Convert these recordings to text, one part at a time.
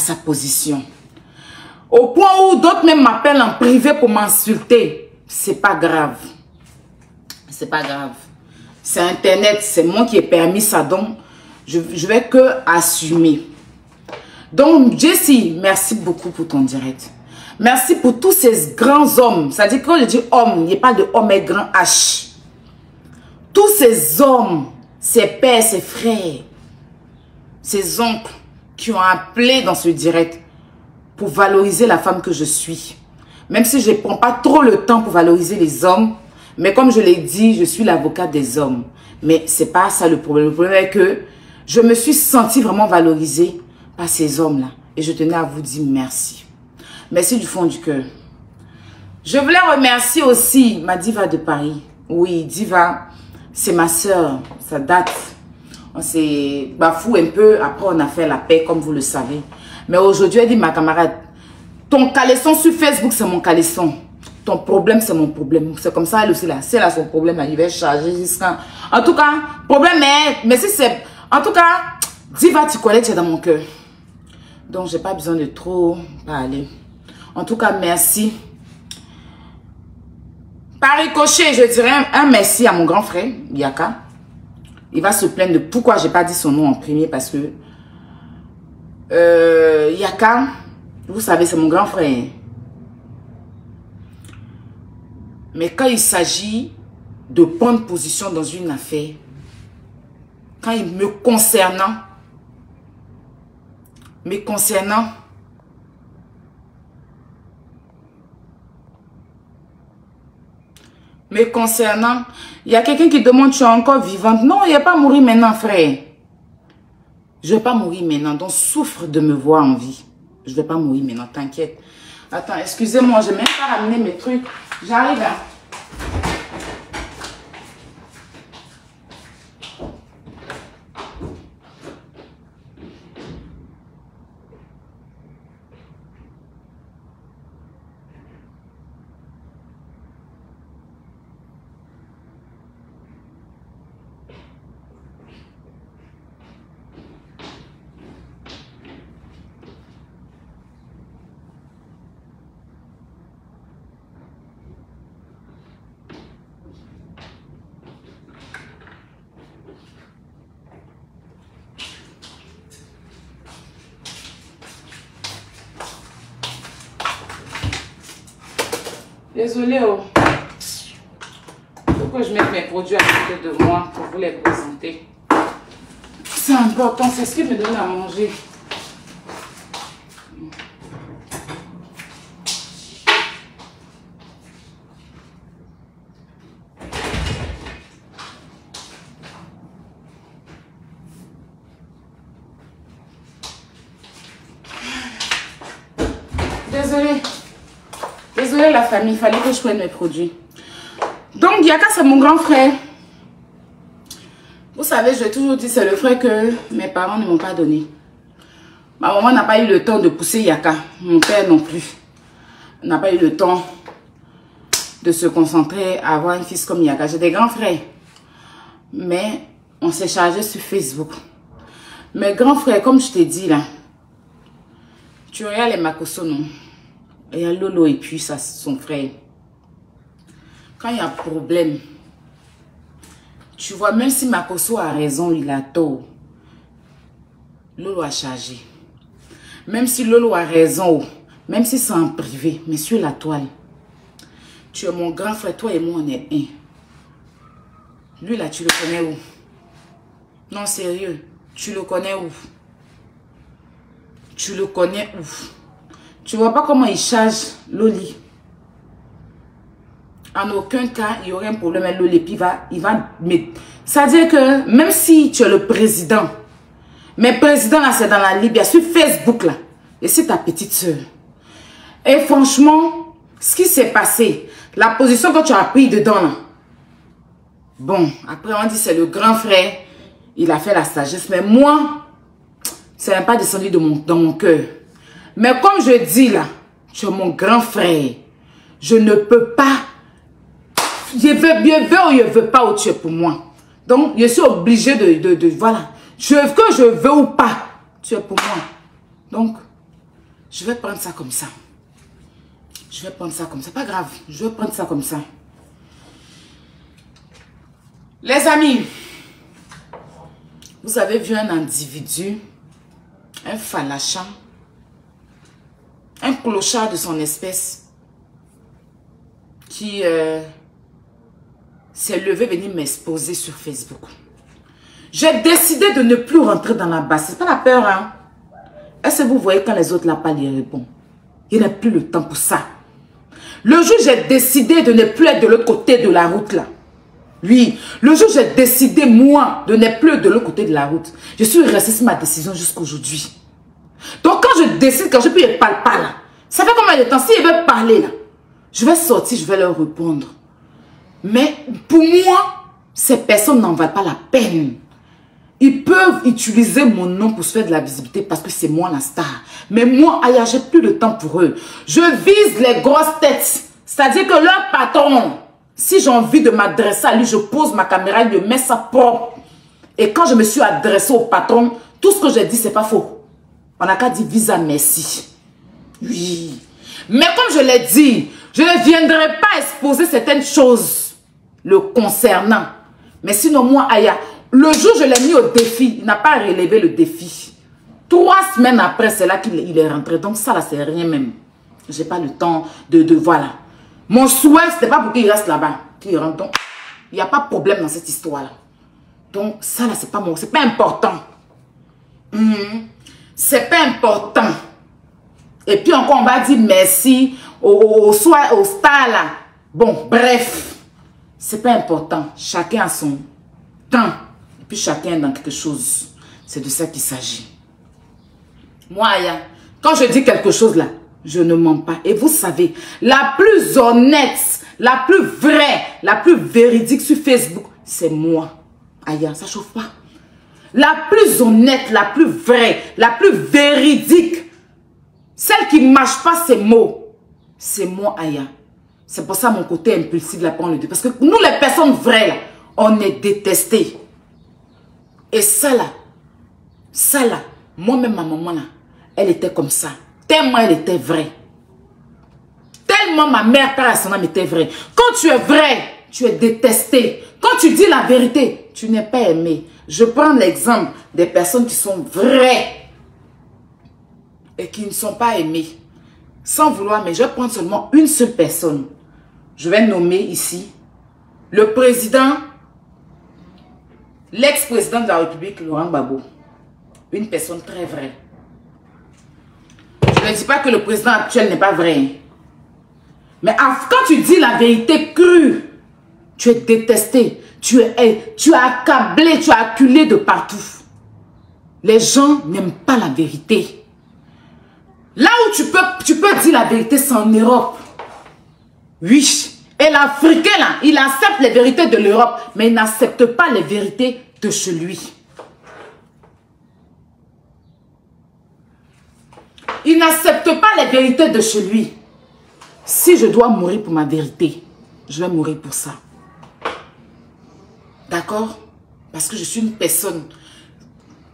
sa position. Au point où d'autres même m'appellent en privé pour m'insulter. C'est pas grave. C'est pas grave. C'est Internet, c'est moi qui ai permis ça, donc je vais que assumer. Donc, Jessie, merci beaucoup pour ton direct. Merci pour tous ces grands hommes. Ça dit que quand je dis homme, il n'y a pas de homme et grand H. Tous ces hommes, ces pères, ces frères, ces oncles qui ont appelé dans ce direct pour valoriser la femme que je suis. Même si je ne prends pas trop le temps pour valoriser les hommes, mais comme je l'ai dit, je suis l'avocate des hommes. Mais ce n'est pas ça le problème. Le problème est que je me suis sentie vraiment valorisée par ces hommes-là. Et je tenais à vous dire merci. Merci du fond du cœur. Je voulais remercier aussi ma diva de Paris. Oui, diva, c'est ma soeur. Ça date. On s'est bafoué un peu. Après, on a fait la paix, comme vous le savez. Mais aujourd'hui, elle dit, ma camarade, ton caleçon sur Facebook, c'est mon caleçon. Ton problème, c'est mon problème. C'est comme ça, elle aussi, là. Si elle a son problème, elle va charger jusqu'à... En tout cas, problème est... Mais si c'est... En tout cas, diva, tu connais, tu es dans mon cœur. Donc, j'ai pas besoin de trop parler. En tout cas, merci. Par ricochet, je dirais un merci à mon grand frère, Yaka. Il va se plaindre de pourquoi j'ai pas dit son nom en premier, parce que Yaka, vous savez, c'est mon grand frère. Mais quand il s'agit de prendre position dans une affaire, quand il me concernant, il y a quelqu'un qui demande, tu es encore vivante? Non, il n'y a pas mourir maintenant, frère. Je ne vais pas mourir maintenant, donc souffre de me voir en vie. Je ne vais pas mourir maintenant, t'inquiète. Attends, excusez-moi, je n'ai même pas ramené mes trucs. J'arrive, hein. Désolée, oh. Faut que je mette mes produits à côté de moi pour vous les présenter. C'est important, c'est ce qui me donne à manger. Désolée la famille, il fallait que je prenne mes produits. Donc Yaka, c'est mon grand frère. Vous savez, je l'ai toujours dit, c'est le frère que mes parents ne m'ont pas donné. Ma maman n'a pas eu le temps de pousser Yaka. Mon père non plus. On n'a pas eu le temps de se concentrer à avoir un fils comme Yaka. J'ai des grands frères. Mais on s'est chargé sur Facebook. Mes grands frères, comme je t'ai dit là, tu regardes les Makoso, non? Il y a Lolo et puis son frère. Quand il y a un problème, tu vois, même si Makoso a raison, il a tort. Lolo a chargé. Même si Lolo a raison, même si c'est en privé, mais sur la toile. Tu es mon grand frère, toi et moi on est un. Lui là, tu le connais où? Non, sérieux, tu le connais où? Tu le connais où? Tu vois pas comment il charge Loli? En aucun cas, il y aurait un problème avec Loli. Puis il va mettre. C'est-à-dire que même si tu es le président, mais président là, c'est dans la Libye, sur Facebook là, et c'est ta petite soeur. Et franchement, ce qui s'est passé, la position que tu as pris dedans là, bon, après on dit c'est le grand frère, il a fait la sagesse, mais moi, ça n'a pas descendu dans mon cœur. Mais comme je dis là, tu es mon grand frère. Je ne peux pas. Je veux ou je veux pas où tu es pour moi. Donc, je suis obligée de voilà. Que je veux ou pas, tu es pour moi. Donc, Je vais prendre ça comme ça. Je vais prendre ça comme ça. Pas grave. Je vais prendre ça comme ça. Les amis, vous avez vu un individu, un falachan, un clochard de son espèce qui s'est levé venir m'exposer sur Facebook. J'ai décidé de ne plus rentrer dans la base. C'est pas la peur, hein. Est-ce que vous voyez quand les autres là parlent, ils répondent? Il n'y a plus le temps pour ça. Le jour où j'ai décidé de ne plus être de l'autre côté de la route là. Oui, le jour où j'ai décidé, moi, de ne plus être de l'autre côté de la route, je suis restée sur ma décision jusqu'aujourd'hui. Donc quand je décide, quand je ne peux parle pas là, ça fait combien de temps? S'ils veulent parler là, je vais sortir, je vais leur répondre. Mais pour moi, ces personnes n'en valent pas la peine. Ils peuvent utiliser mon nom pour se faire de la visibilité parce que c'est moi la star. Mais moi, Aya, j'ai plus de temps pour eux. Je vise les grosses têtes. C'est-à-dire que leur patron, si j'ai envie de m'adresser à lui, je pose ma caméra, il me met ça propre. Et quand je me suis adressée au patron, tout ce que j'ai dit, c'est pas faux. On n'a qu'à dire visa merci. Oui. Mais comme je l'ai dit, je ne viendrai pas exposer certaines choses le concernant. Mais sinon, moi, Aya, le jour où je l'ai mis au défi, il n'a pas relevé le défi. 3 semaines après, c'est là qu'il est rentré. Donc ça, là, c'est rien même. Je n'ai pas le temps de voilà. Mon souhait, ce n'était pas pour qu'il reste là-bas. Qu'il rentre. Donc, il n'y a pas de problème dans cette histoire-là. Donc ça, là, c'est pas important. C'est pas important. Et puis encore, on va dire merci au star là. Bon, bref. C'est pas important. Chacun a son temps. Et puis chacun est dans quelque chose. C'est de ça qu'il s'agit. Moi, Aya, quand je dis quelque chose là, je ne mens pas. Et vous savez, la plus honnête, la plus vraie, la plus véridique sur Facebook, c'est moi. Aya, ça chauffe pas. La plus honnête, la plus vraie, la plus véridique, celle qui ne mâche pas ses mots, c'est moi, Aya. C'est pour ça mon côté impulsif, là, on le dit. Parce que nous, les personnes vraies, là, on est détestés. Et ça, là, moi-même, ma maman, là, elle était comme ça. Tellement elle était vraie. Tellement ma mère, père, son âme était vraie. Quand tu es vrai, tu es détesté. Quand tu dis la vérité, tu n'es pas aimé. Je prends l'exemple des personnes qui sont vraies et qui ne sont pas aimées. Sans vouloir, mais je vais prendre seulement une seule personne. Je vais nommer ici le président, l'ex-président de la République, Laurent Gbagbo. Une personne très vraie. Je ne dis pas que le président actuel n'est pas vrai. Mais quand tu dis la vérité crue, tu es détesté, tu es accablé, tu es acculé de partout. Les gens n'aiment pas la vérité. Là où tu peux dire la vérité, c'est en Europe. Oui. Et l'Africain, là, il accepte les vérités de l'Europe, mais il n'accepte pas les vérités de chez lui. Il n'accepte pas les vérités de chez lui. Si je dois mourir pour ma vérité, je vais mourir pour ça. D'accord? Parce que je suis une personne.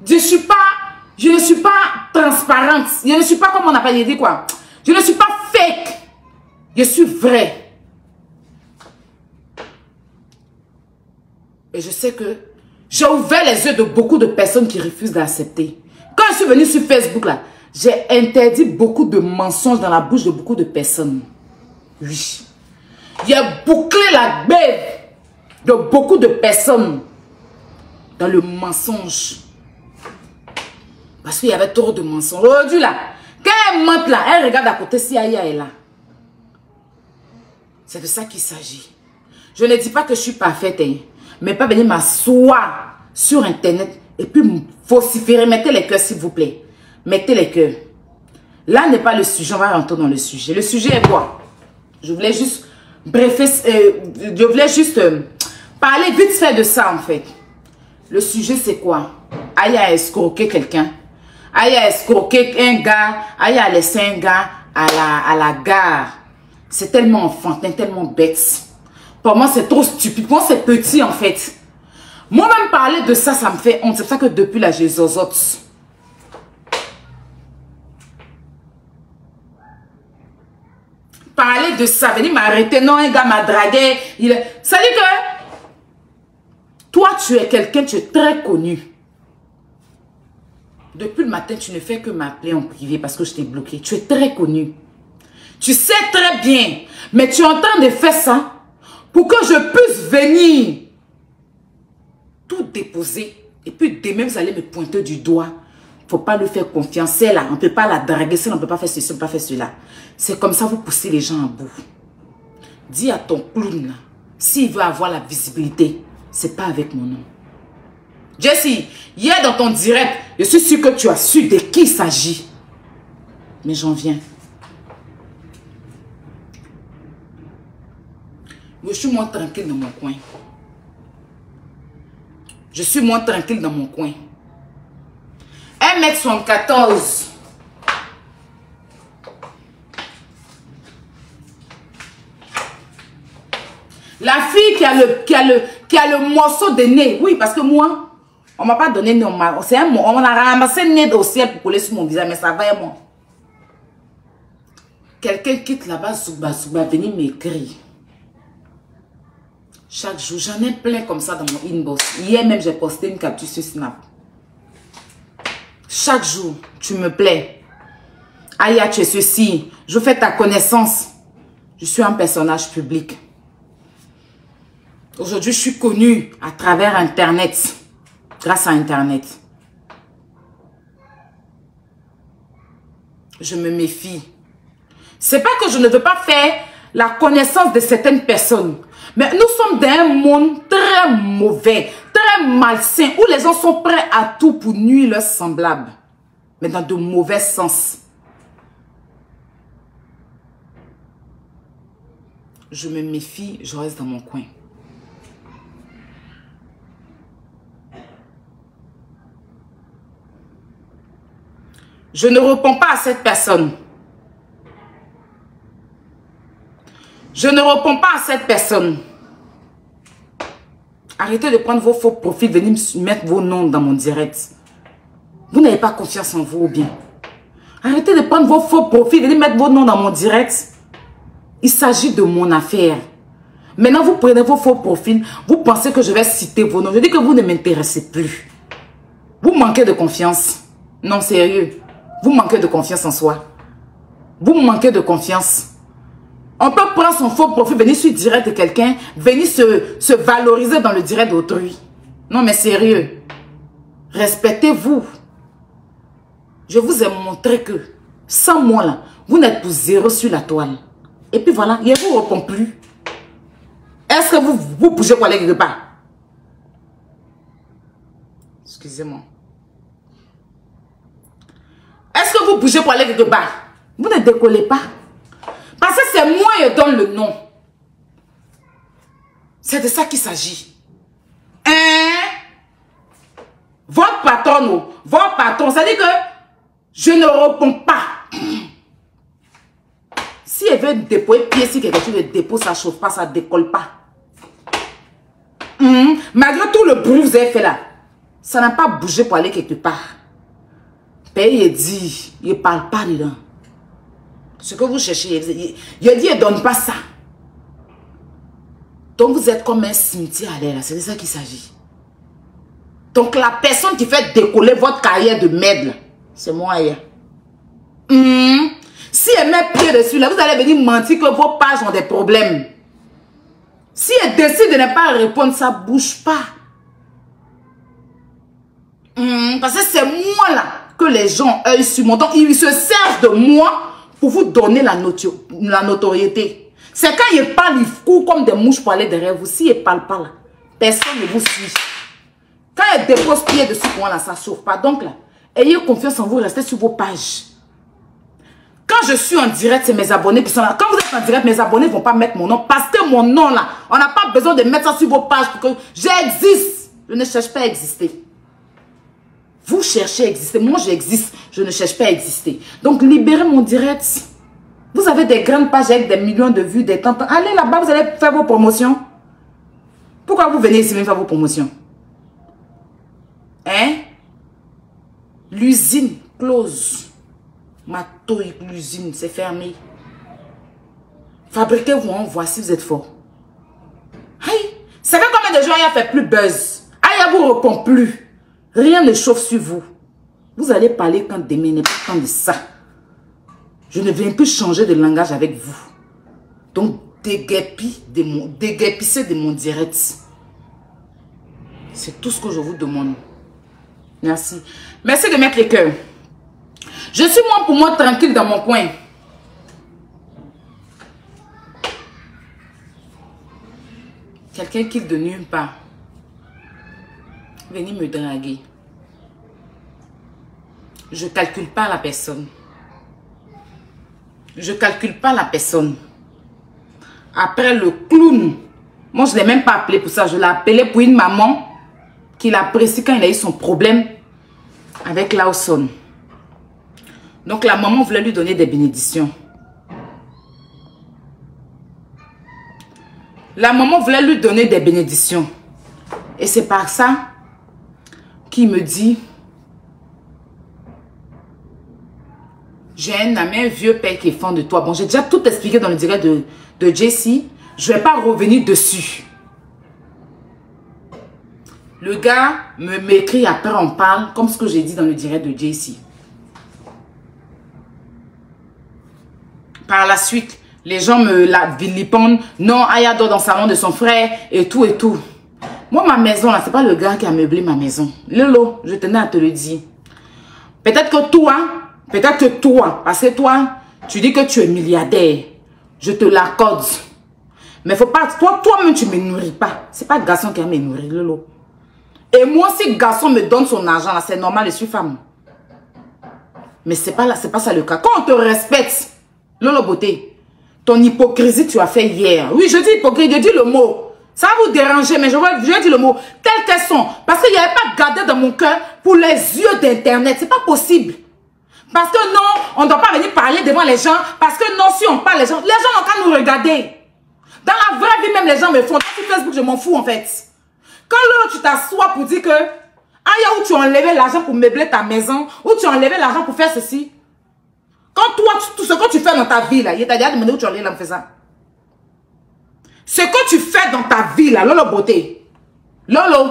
Je ne suis pas transparente. Je ne suis pas, comme on n'a pas dit quoi. Je ne suis pas fake. Je suis vrai. Et je sais que j'ai ouvert les yeux de beaucoup de personnes qui refusent d'accepter. Quand je suis venue sur Facebook, là, j'ai interdit beaucoup de mensonges dans la bouche de beaucoup de personnes. Oui. J'ai bouclé la bête de beaucoup de personnes dans le mensonge. Parce qu'il y avait trop de mensonges. Aujourd'hui, là, quand elle mente là, elle regarde à côté si Aya est là. C'est de ça qu'il s'agit. Je ne dis pas que je suis parfaite, hein, mais pas venir m'asseoir sur Internet et puis me vociférer. Mettez les cœurs, s'il vous plaît. Mettez les cœurs. Là n'est pas le sujet, on va rentrer dans le sujet. Le sujet est quoi? Je voulais juste parler vite fait de ça en fait. Le sujet c'est quoi? Aya a escroqué quelqu'un. Aya a escroqué un gars. Aya a laissé un gars à la gare. C'est tellement enfantin, tellement bête. Pour moi c'est trop stupide. Pour moi c'est petit en fait. Moi-même parler de ça, ça me fait honte. C'est pour ça que depuis là je zozote. de ça, venir m'arrêter. Non, un gars m'a dragué. Ça dit que toi, tu es quelqu'un, tu es très connu. Depuis le matin, tu ne fais que m'appeler en privé parce que je t'ai bloqué. Tu es très connu. Tu sais très bien. Mais tu es en train de faire ça pour que je puisse venir tout déposer. Et puis demain, vous allez me pointer du doigt. Il ne faut pas lui faire confiance. C'est là, on ne peut pas la draguer. On ne peut pas faire ceci, on ne peut pas faire cela. C'est comme ça, vous poussez les gens à bout. Dis à ton clown là, s'il veut avoir la visibilité, c'est pas avec mon nom. Jessie, hier dans ton direct, je suis sûre que tu as su de qui il s'agit. Mais j'en viens. Je suis moins tranquille dans mon coin. Je suis moins tranquille dans mon coin. 1m74. La fille qui a le morceau de nez. Oui, parce que moi, on ne m'a pas donné nez. On a ramassé le nez au ciel pour coller sur mon visage, mais ça va et moi. Quelqu'un quitte là-bas, Souba, venir m'écrire. Chaque jour, j'en ai plein comme ça dans mon inbox. Hier même, j'ai posté une capture sur Snap. Chaque jour, tu me plais. Aya, tu es ceci. Je fais ta connaissance. Je suis un personnage public. Aujourd'hui, je suis connue à travers Internet. Grâce à Internet. Je me méfie. C'est pas que je ne veux pas faire la connaissance de certaines personnes. Mais nous sommes dans un monde très mauvais, très malsain, où les gens sont prêts à tout pour nuire leurs semblables. Mais dans de mauvais sens. Je me méfie, je reste dans mon coin. Je ne réponds pas à cette personne. Je ne réponds pas à cette personne. Arrêtez de prendre vos faux profils, venir mettre vos noms dans mon direct. Vous n'avez pas confiance en vous ou bien. Arrêtez de prendre vos faux profils, venir mettre vos noms dans mon direct. Il s'agit de mon affaire. Maintenant, vous prenez vos faux profils, vous pensez que je vais citer vos noms. Je dis que vous ne m'intéressez plus. Vous manquez de confiance. Non, sérieux. Vous manquez de confiance en soi. Vous manquez de confiance. On peut prendre son faux profil, venir sur le direct de quelqu'un, venir se valoriser dans le direct d'autrui. Non, mais sérieux. Respectez-vous. Je vous ai montré que, sans moi là, vous n'êtes pour zéro sur la toile. Et puis voilà, il ne vous répond plus. Est-ce que vous bougez pour aller quelque part? Excusez-moi. Est-ce que vous bougez pour aller quelque part? Vous ne décollez pas. Parce que c'est moi qui donne le nom. C'est de ça qu'il s'agit. Votre patron, ça dit que je ne réponds pas. Si elle veut déposer pied, si quelque chose de dépôt, ça ne chauffe pas, ça ne décolle pas. Malgré tout le bruit que vous avez fait là, ça n'a pas bougé pour aller quelque part. Pays, il dit, il ne parle pas dedans. Ce que vous cherchez, il dit, il ne donne pas ça. Donc vous êtes comme un cimetière à l'air, c'est de ça qu'il s'agit. Donc la personne qui fait décoller votre carrière de merde, c'est moi hier. Si elle met pied dessus, là, vous allez venir mentir que vos pages ont des problèmes. Si elle décide de ne pas répondre, ça ne bouge pas. Parce que c'est moi là que les gens œillent sur moi. Donc ils se servent de moi pour vous donner la notoriété. C'est quand ils parlent, ils courent comme des mouches pour aller derrière vous. Si ils ne parlent pas là, personne ne vous suit. Quand ils déposent pied dessus pour moi là, ça ne chauffe pas. Donc là, ayez confiance en vous, restez sur vos pages. Quand je suis en direct, c'est mes abonnés qui sont là. Quand vous êtes en direct, mes abonnés ne vont pas mettre mon nom. Parce que mon nom là, on n'a pas besoin de mettre ça sur vos pages pour que j'existe. Je ne cherche pas à exister. Vous cherchez à exister. Moi, j'existe. Je ne cherche pas à exister. Donc, libérez mon direct. Vous avez des grandes pages avec des millions de vues, des tantans. Allez là-bas, vous allez faire vos promotions. Pourquoi vous venez ici même faire vos promotions? Hein? L'usine close. Ma touille, l'usine, c'est fermé. Fabriquez-vous, on voit si vous êtes fort. Hey, savez combien de gens Aya fait plus buzz? Aya vous répond plus. Rien ne chauffe sur vous. Vous allez parler quand demain n'est pas temps de ça. Je ne viens plus changer de langage avec vous. Donc, déguépissez de mon direct. C'est tout ce que je vous demande. Merci. Merci de mettre les cœurs. Je suis moi pour moi tranquille dans mon coin. Quelqu'un qui de nulle part. Venez me draguer. Je ne calcule pas la personne. Je ne calcule pas la personne. Après le clown, moi je ne l'ai même pas appelé pour ça. Je l'ai appelé pour une maman qui l'apprécie quand il a eu son problème avec Lawson. Donc la maman voulait lui donner des bénédictions. La maman voulait lui donner des bénédictions. Et c'est par ça qu'il me dit, j'ai un ami, un vieux père qui est fan de toi. Bon, j'ai déjà tout expliqué dans le direct de Jessie. Je ne vais pas revenir dessus. Le gars m'écrit, après on parle, comme ce que j'ai dit dans le direct de Jessie. Par la suite, les gens me la vilipendent. Non, Aya dort dans le salon de son frère et tout et tout. Moi, ma maison, là, c'est pas le gars qui a meublé ma maison. Lolo, je tenais à te le dire. Peut-être que toi, parce que toi, tu dis que tu es milliardaire. Je te l'accorde. Mais faut pas, toi-même, tu ne me nourris pas. C'est pas le garçon qui a me nourrir, Lolo. Et moi, si le garçon me donne son argent, là, c'est normal, je suis femme. Mais c'est pas ça le cas. Quand on te respecte, Lolo Beauté, ton hypocrisie tu as fait hier. Oui, je dis hypocrisie, je dis le mot. Ça va vous déranger, mais je vais dire le mot. Telles qu'elles sont. Parce qu'il n'y avait pas gardé dans mon cœur pour les yeux d'Internet. C'est pas possible. Parce que non, on ne doit pas venir parler devant les gens. Parce que non, si on parle, les gens n'ont qu'à nous regarder. Dans la vraie vie, même les gens me font. Sur Facebook, je m'en fous en fait. Quand là, tu t'assois pour dire que où tu as enlevé l'argent pour meubler ta maison, où tu as enlevé l'argent pour faire ceci. Quand toi, tout ce que tu fais dans ta vie, là, il t'a déjà demandé où tu as enlevé là, me fais ça. Ce que tu fais dans ta vie, là, Lolo Beauté, Lolo,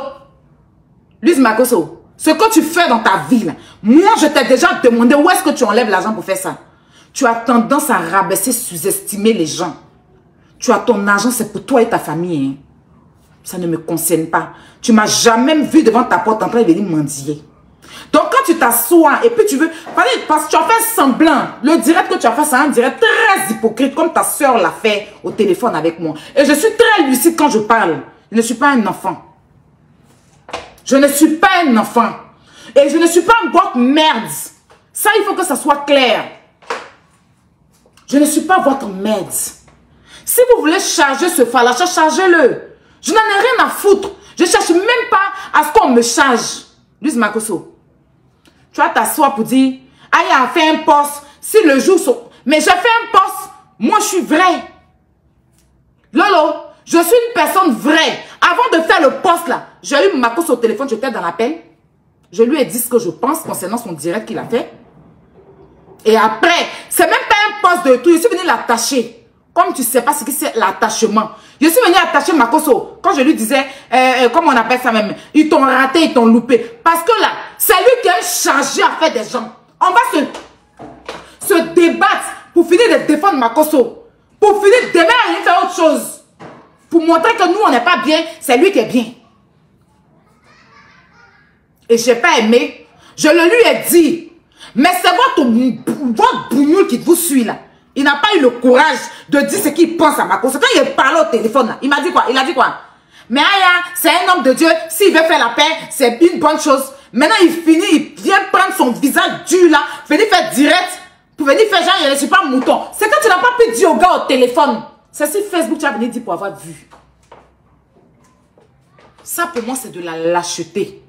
Lise Makoso, ce que tu fais dans ta vie, là, moi, je t'ai déjà demandé où est-ce que tu enlèves l'argent pour faire ça. Tu as tendance à rabaisser, sous-estimer les gens. Tu as ton argent, c'est pour toi et ta famille. Hein. Ça ne me concerne pas. Tu m'as jamais vu devant ta porte en train de venir mendier. Donc, quand tu t'assois et puis tu veux... Parce que tu as fait semblant. Le direct que tu as fait, c'est un direct très hypocrite, comme ta soeur l'a fait au téléphone avec moi. Et je suis très lucide quand je parle. Je ne suis pas un enfant. Je ne suis pas un enfant. Et je ne suis pas une boîte merde. Ça, il faut que ça soit clair. Je ne suis pas votre merde. Si vous voulez charger ce falacha, chargez-le. Je n'en ai rien à foutre. Je ne cherche même pas à ce qu'on me charge. Lise Makoso. Tu vas t'asseoir pour dire, Aya a fait un poste, si le jour... Mais j'ai fait un poste, moi je suis vrai. Lolo, je suis une personne vraie. Avant de faire le poste là, j'ai eu Makoso au téléphone, j'étais dans l'appel. Je lui ai dit ce que je pense concernant son direct qu'il a fait. Et après, c'est même pas un poste de tout, je suis venue l'attacher. Comme tu ne sais pas ce que c'est l'attachement. Je suis venue attacher Makoso. Quand je lui disais, comment on appelle ça même, ils t'ont raté, ils t'ont loupé. Parce que là, c'est lui qui est chargé à faire des gens. On va se débattre pour finir de défendre Makoso. Pour finir demain à rien faire autre chose. Pour montrer que nous, on n'est pas bien, c'est lui qui est bien. Et je n'ai pas aimé. Je le lui ai dit. Mais c'est votre bougnoule qui vous suit là. Il n'a pas eu le courage de dire ce qu'il pense à Makoso. Quand il parlait au téléphone, là, il m'a dit quoi? Il a dit quoi? Mais Aya, c'est un homme de Dieu. S'il veut faire la paix, c'est une bonne chose. Maintenant, il finit, il vient prendre son visage dur là, venir faire direct, pour venir faire genre, je ne suis pas mouton. C'est quand tu n'as pas pu dire au gars au téléphone. C'est sur Facebook, tu as venu dire pour avoir vu. Ça, pour moi, c'est de la lâcheté.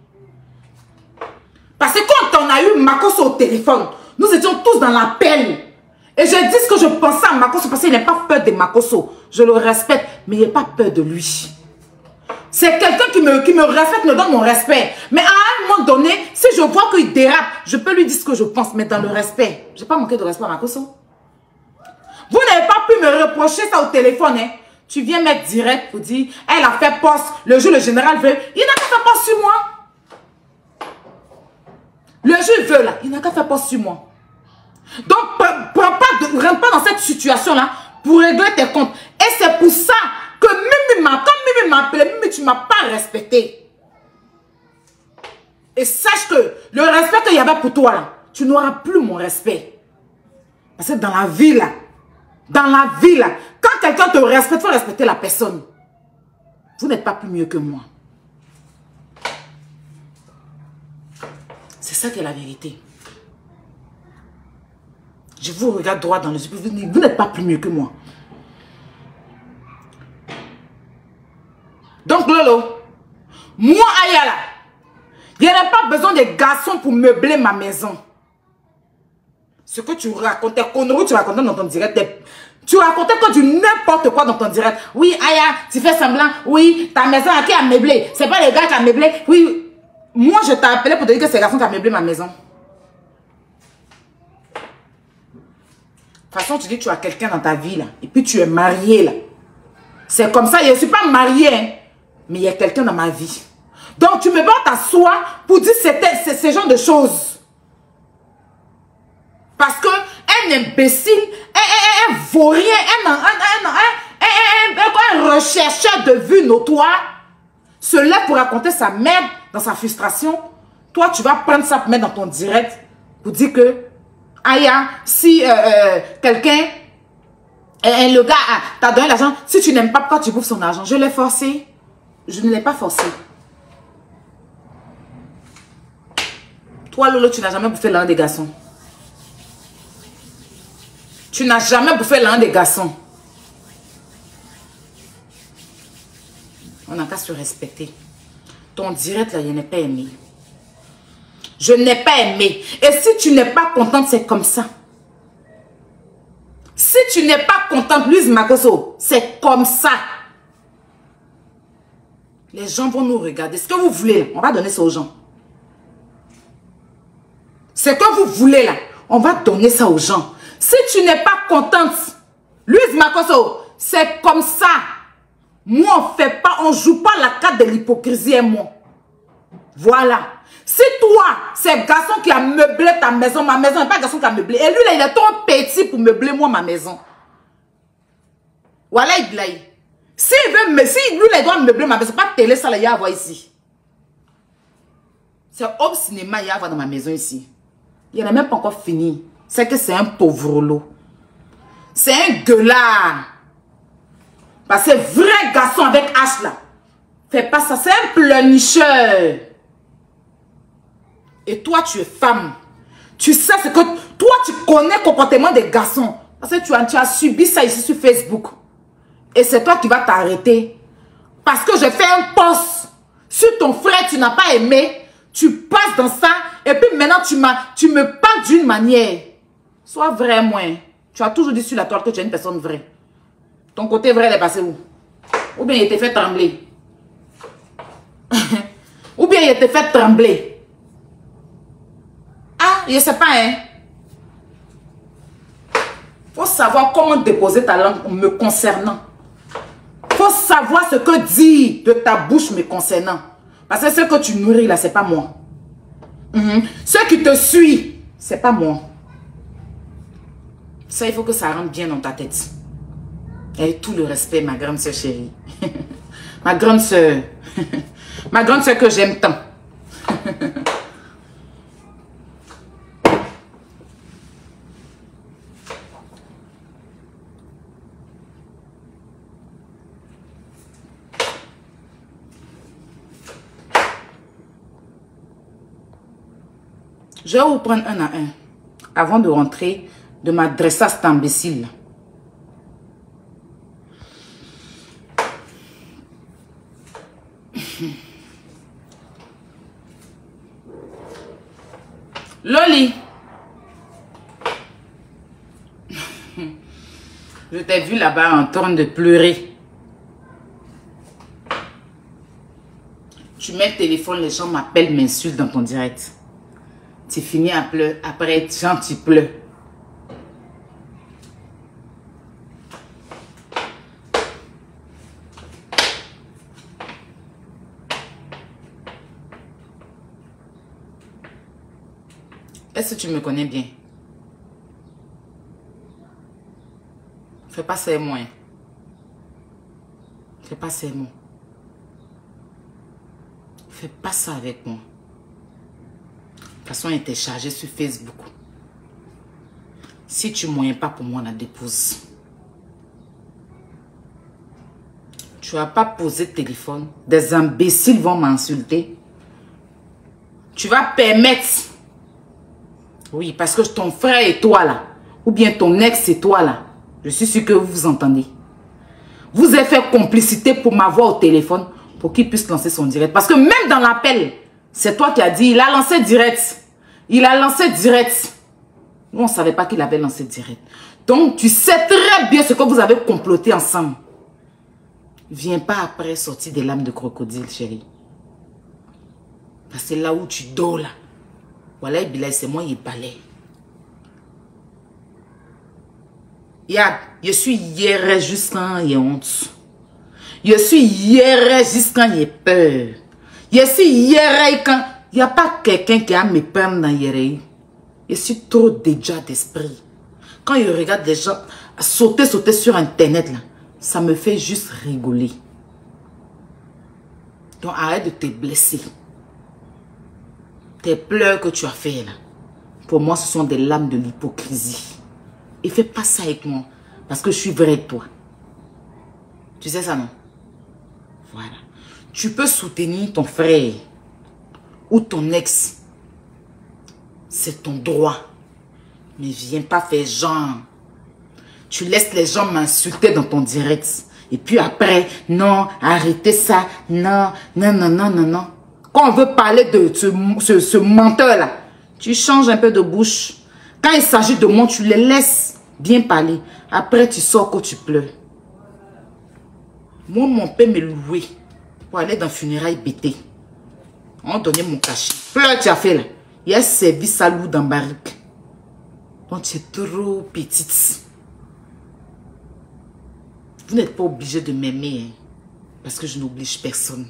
Parce que quand on a eu Makoso au téléphone, nous étions tous dans l'appel. Et je dis ce que je pensais à Makoso parce qu'il n'a pas peur de Makoso. Je le respecte, mais il n'a pas peur de lui. C'est quelqu'un qui me respecte, me donne mon respect. Mais à un moment donné, si je vois qu'il dérape, je peux lui dire ce que je pense, mais dans le respect. Je n'ai pas manqué de respect à Makoso. Vous n'avez pas pu me me reprocher ça au téléphone, hein. Tu viens mettre direct pour dire, elle a fait poste, le jour le général veut, il n'a qu'à faire poste sur moi. Le jour veut là, il n'a qu'à faire poste sur moi. Donc, rentre pas dans cette situation-là pour régler tes comptes. Et c'est pour ça que Mimi m'a appelé, Mimi, tu ne m'as pas respecté. Et sache que le respect qu'il y avait pour toi là, tu n'auras plus mon respect. Parce que dans la vie là, quand quelqu'un te respecte, il faut respecter la personne. Vous n'êtes pas plus mieux que moi. C'est ça qui est la vérité. Je vous regarde droit dans les yeux. Vous n'êtes pas plus mieux que moi. Donc Lolo, moi Ayala, il n'y a pas besoin de garçons pour meubler ma maison. Ce que tu racontais, conneries, tu racontais dans ton direct, tu racontais que du n'importe quoi dans ton direct. Oui, Aya, tu fais semblant. Oui, ta maison, à qui a meublé? C'est pas les gars qui a meublé. Oui, moi je t'ai appelé pour te dire que c'est les garçons qui a meublé ma maison. De toute façon, tu dis que tu as quelqu'un dans ta vie là. Et puis tu es marié là. C'est comme ça, je ne suis pas mariée, hein, mais il y a quelqu'un dans ma vie. Donc tu me vas t'asseoir pour dire ce genre de choses. Parce que un imbécile, un vaurien, un rechercheur de vue notoire se lève pour raconter sa merde dans sa frustration. Toi, tu vas prendre ça pour mettre dans ton direct pour dire que, Aya, si quelqu'un, le gars t'a donné l'argent, si tu n'aimes pas, pourquoi tu bouffes son argent? Je l'ai forcé. Je ne l'ai pas forcé. Toi, Lolo, tu n'as jamais bouffé l'un des garçons. Tu n'as jamais bouffé l'un des garçons. On n'a qu'à se respecter. Ton direct, là, je n'ai pas aimé. Je n'ai pas aimé. Et si tu n'es pas contente, c'est comme ça. Si tu n'es pas contente, Louise Makosso, c'est comme ça. Les gens vont nous regarder. Ce que vous voulez, on va donner ça aux gens. Ce que vous voulez, là, on va donner ça aux gens. Si tu n'es pas contente, Louise Makosso, c'est comme ça. Moi, on fait pas, on joue pas la carte de l'hypocrisie et moi. Voilà. Si toi, c'est le garçon qui a meublé ta maison, ma maison n'est pas le garçon qui a meublé. Et lui, là, il est trop petit pour meubler moi ma maison. Voilà, il blague. Si lui, là, il doit meubler ma maison, pas de télé, ça, là, il y a à voir ici. C'est home cinéma, il y a à voir dans ma maison ici. Il n'a même pas encore fini. C'est que c'est un pauvre lot. C'est un gueulard. Parce que vrai garçon avec H là. Fais pas ça. C'est un pleurnicheur. Et toi, tu es femme. Tu sais ce que... Toi, tu connais le comportement des garçons. Parce que tu as subi ça ici sur Facebook. Et c'est toi qui vas t'arrêter. Parce que je fais un post sur ton frère, tu n'as pas aimé. Tu passes dans ça. Et puis maintenant, tu me parles d'une manière. Sois vrai, moi. Tu as toujours dit sur la toile que tu es une personne vraie. Ton côté vrai, il est passé où? Ou bien il t'a fait trembler. Ou bien il t'a fait trembler. Ah, je ne sais pas, hein. Faut savoir comment déposer ta langue me concernant. Faut savoir ce que dit de ta bouche me concernant. Parce que ce que tu nourris là, c'est pas moi. Ce qui te suit, c'est pas moi. Ça, il faut que ça rentre bien dans ta tête. Et tout le respect, ma grande soeur chérie. Ma grande soeur. Ma grande soeur que j'aime tant. Je vais vous prendre un à un. Avant de rentrer, de m'adresser à cet imbécile. Loli. Je t'ai vu là-bas en train de pleurer. Tu mets le téléphone, les gens m'appellent, m'insultent dans ton direct. Tu finis à pleurer. Après, tu pleures. Est-ce que tu me connais bien? Fais pas ces mots. Fais pas ces mots. Fais pas ça avec moi. De toute façon, il était chargé sur Facebook. Si tu ne moyens pas pour moi, on la dépose. Tu vas pas poser de téléphone. Des imbéciles vont m'insulter. Tu vas permettre. Oui, parce que ton frère et toi là. Ou bien ton ex et toi là. Je suis sûr que vous vous entendez. Vous avez fait complicité pour m'avoir au téléphone. Pour qu'il puisse lancer son direct. Parce que même dans l'appel, c'est toi qui as dit, il a lancé direct. Il a lancé direct. Nous, on ne savait pas qu'il avait lancé direct. Donc, tu sais très bien ce que vous avez comploté ensemble. Viens pas après sortir des lames de crocodile, chérie. Parce que là où tu dors, là. Voilà, c'est moi, il parlait. Je suis hier jusqu'à il y a honte. Je suis hier jusqu'à il y a peur. Je suis hier quand il n'y a pas quelqu'un qui a mes peurs dans hier. Je suis trop déjà d'esprit. Quand je regarde des gens sauter sur Internet, là, ça me fait juste rigoler. Donc arrête de te blesser. Tes pleurs que tu as fait là, pour moi, ce sont des lames de l'hypocrisie. Et fais pas ça avec moi, parce que je suis vrai de toi. Tu sais ça, non? Voilà. Tu peux soutenir ton frère ou ton ex. C'est ton droit. Mais viens pas faire genre. Tu laisses les gens m'insulter dans ton direct. Et puis après, non, arrêtez ça. Non, non, non, non, non, non. Quand on veut parler de ce menteur-là, tu changes un peu de bouche. Quand il s'agit de moi, tu les laisses bien parler. Après, tu sors quand tu pleures. Moi, mon père me louait pour aller dans le funérail bêté. On donnait mon cachet. Pleure, tu as fait là. Il a servi sa loup dans barrique. Donc, tu es trop petite. Vous n'êtes pas obligé de m'aimer. Hein, parce que je n'oblige personne.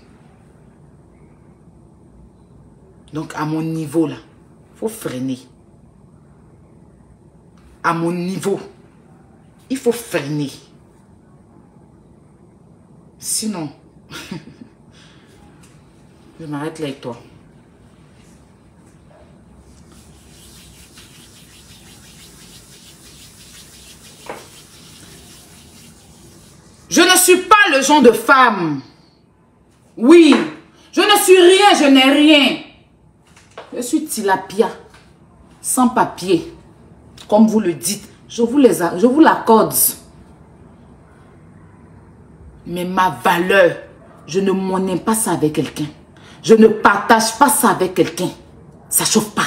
Donc, à mon niveau, là, il faut freiner. À mon niveau, il faut freiner. Sinon, je m'arrête là avec toi. Je ne suis pas le genre de femme. Oui, je ne suis rien, je n'ai rien. Je suis tilapia, sans papier. Comme vous le dites, je vous l'accorde. Mais ma valeur, je ne monnaie pas ça avec quelqu'un. Je ne partage pas ça avec quelqu'un. Ça chauffe pas.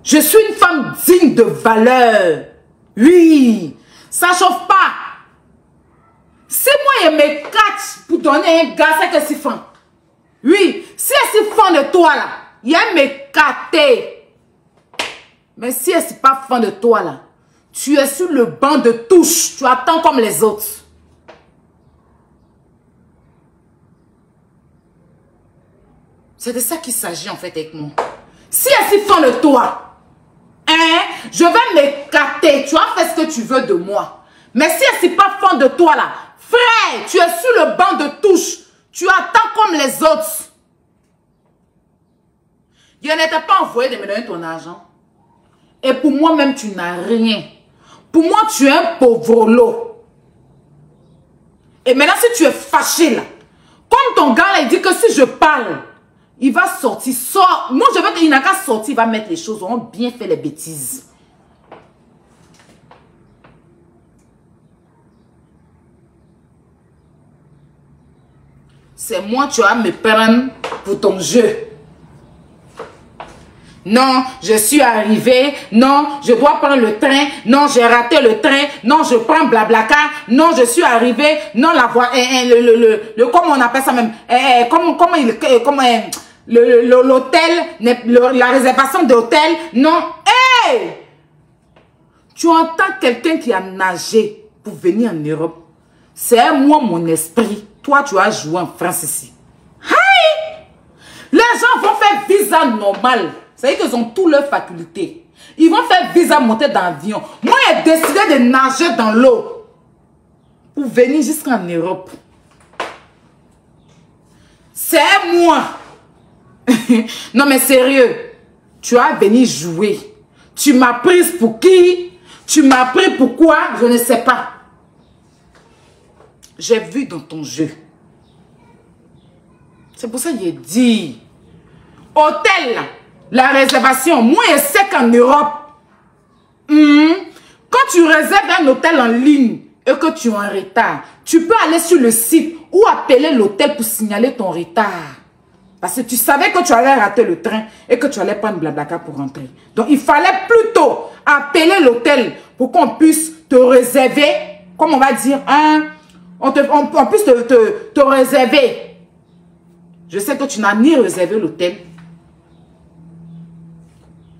Je suis une femme digne de valeur. Oui, ça chauffe pas. Si moi je me catch pour donner un gars, c'est que c'est fan. Oui, si elle est fan de toi là, il a me caté. Mais si elle n'est pas fan de toi là, tu es sur le banc de touche. Tu attends comme les autres. C'est de ça qu'il s'agit en fait avec moi. Si elle est fan de toi, hein, je vais me cater. Tu as fait ce que tu veux de moi. Mais si elle n'est pas fan de toi là, frère, tu es sur le banc de touche. Tu attends comme les autres. Je n'étais pas envoyé de me donner ton argent. Et pour moi-même, tu n'as rien. Pour moi, tu es un pauvre lot. Et maintenant, si tu es fâché là, comme ton gars là, il dit que si je parle, il va sortir. Sort. Moi, je veux qu'il n'a qu'à sortir, il va mettre les choses. On va bien fait les bêtises. C'est moi, tu vas me prendre pour ton jeu. Non, je suis arrivé. Non, je dois prendre le train. Non, j'ai raté le train. Non, je prends Blablacar. Non, je suis arrivé. Non, la voie, comment on appelle ça même? L'hôtel, la réservation d'hôtel. Non, hey! Tu entends quelqu'un qui a nagé pour venir en Europe. C'est moi, mon esprit. Toi, tu as joué en France ici. Hey! Les gens vont faire visa normal. Ça veut dire qu'ils ont toutes leurs facultés. Ils vont faire visa monter dans l'avion. Moi, j'ai décidé de nager dans l'eau pour venir jusqu'en Europe. C'est moi. Non, mais sérieux. Tu as venu jouer. Tu m'as prise pour qui? Tu m'as pris pourquoi? Je ne sais pas. J'ai vu dans ton jeu. C'est pour ça que j'ai dit. Hôtel, la réservation. Moi, je sais qu'en Europe, quand tu réserves un hôtel en ligne et que tu es en retard, tu peux aller sur le site ou appeler l'hôtel pour signaler ton retard. Parce que tu savais que tu allais rater le train et que tu allais prendre Blablacar pour rentrer. Donc, il fallait plutôt appeler l'hôtel pour qu'on puisse te réserver, comme on va dire, on puisse te réserver. Je sais que tu n'as ni réservé l'hôtel.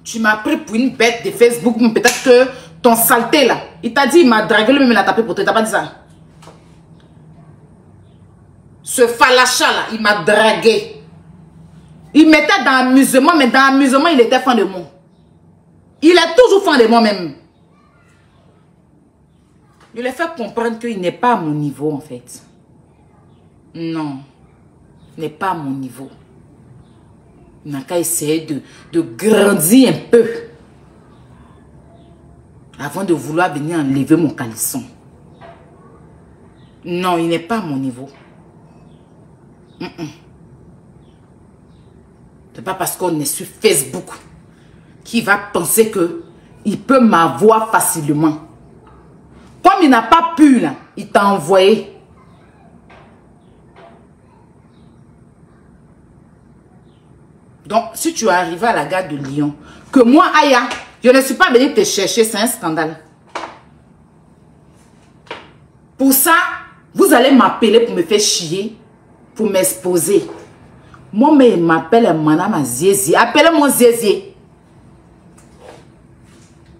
Tu m'as pris pour une bête de Facebook, peut-être que ton saleté là, il t'a dit, il m'a dragué, lui-même il a tapé pour toi, il t'a pas dit ça. Ce falacha là, il m'a dragué. Il mettait dans l'amusement, mais dans l'amusement, il était fan de moi. Il est toujours fan de moi-même. Je lui ai fait comprendre qu'il n'est pas à mon niveau, en fait. Non. Il n'est pas à mon niveau. Il n'a qu'à essayer de grandir un peu. Avant de vouloir venir enlever mon caleçon. Non, il n'est pas à mon niveau. C'est pas parce qu'on est sur Facebook qu'il va penser qu'il peut m'avoir facilement. Comme il n'a pas pu, là, il t'a envoyé. Donc, si tu es arrivé à la gare de Lyon, que moi, Aya, je ne suis pas venue te chercher, c'est un scandale. Pour ça, vous allez m'appeler pour me faire chier, pour m'exposer. Moi, mais il m'appelle Madame Ziezi. Appelez-moi Ziezi.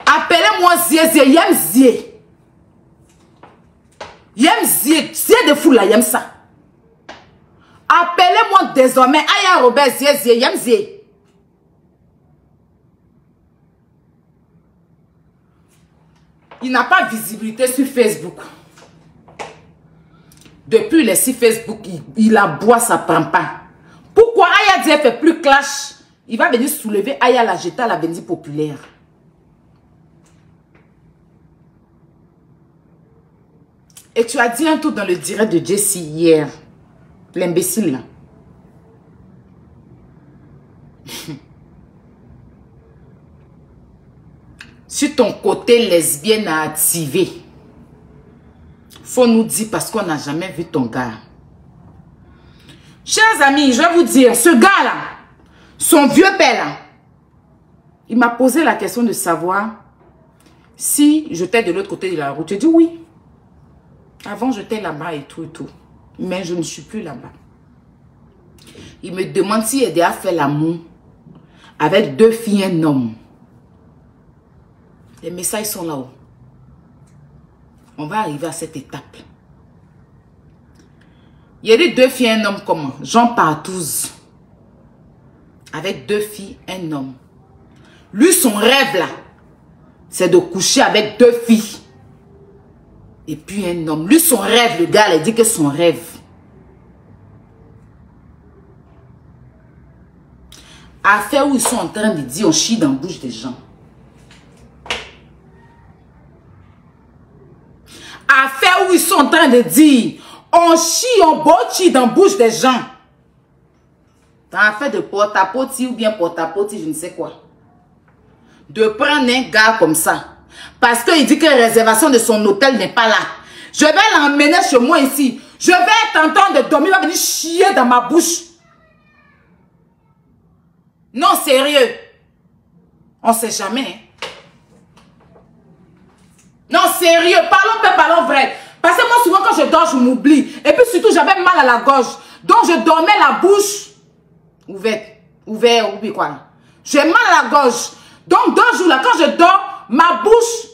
Appelez-moi Ziezi. Yem Ziezi. Yem Ziezi. Ziezi de fou là, yem ça. Appelez-moi désormais Aya Robert Ziezi. Yem Ziezi. Il n'a pas visibilité sur Facebook. Depuis les sites Facebook, il aboie, ça prend pas. Pourquoi Aya dit fait plus clash? Il va venir soulever Aya la jeter à la Vendée populaire. Et tu as dit un truc dans le direct de Jessie hier. L'imbécile là. Si ton côté lesbienne a activé, faut nous dire parce qu'on n'a jamais vu ton gars. Chers amis, je vais vous dire, ce gars-là, son vieux père là, il m'a posé la question de savoir si j'étais de l'autre côté de la route. J'ai dit oui. Avant, j'étais là-bas et tout et tout. Mais je ne suis plus là-bas. Il me demande s'il a déjà fait l'amour avec 2 filles et un homme. Les messages sont là-haut. On va arriver à cette étape. Il y a des 2 filles et un homme comment? Jean Partouze. Avec 2 filles et un homme. Lui, son rêve là, c'est de coucher avec 2 filles. Et puis un homme. Lui, son rêve, le gars, il dit que son rêve. Affaire où ils sont en train de dire on chie dans la bouche des gens. Affaire où ils sont en train de dire on chie, on botchi dans la bouche des gens. Dans l'affaire de porte-à-poti ou bien porte-à-poti, je ne sais quoi. De prendre un gars comme ça. Parce qu'il dit que la réservation de son hôtel n'est pas là. Je vais l'emmener chez moi ici. Je vais être en train de dormir. Il va venir chier dans ma bouche. Non, sérieux. On ne sait jamais. Non, sérieux. Parlons peu, parlons vrai. Parce que moi, souvent, quand je dors, je m'oublie. Et puis surtout, j'avais mal à la gorge. Donc, je dormais la bouche ouverte. Ouvert, ou bien quoi. J'ai mal à la gorge. Donc, 2 jours là, quand je dors, ma bouche,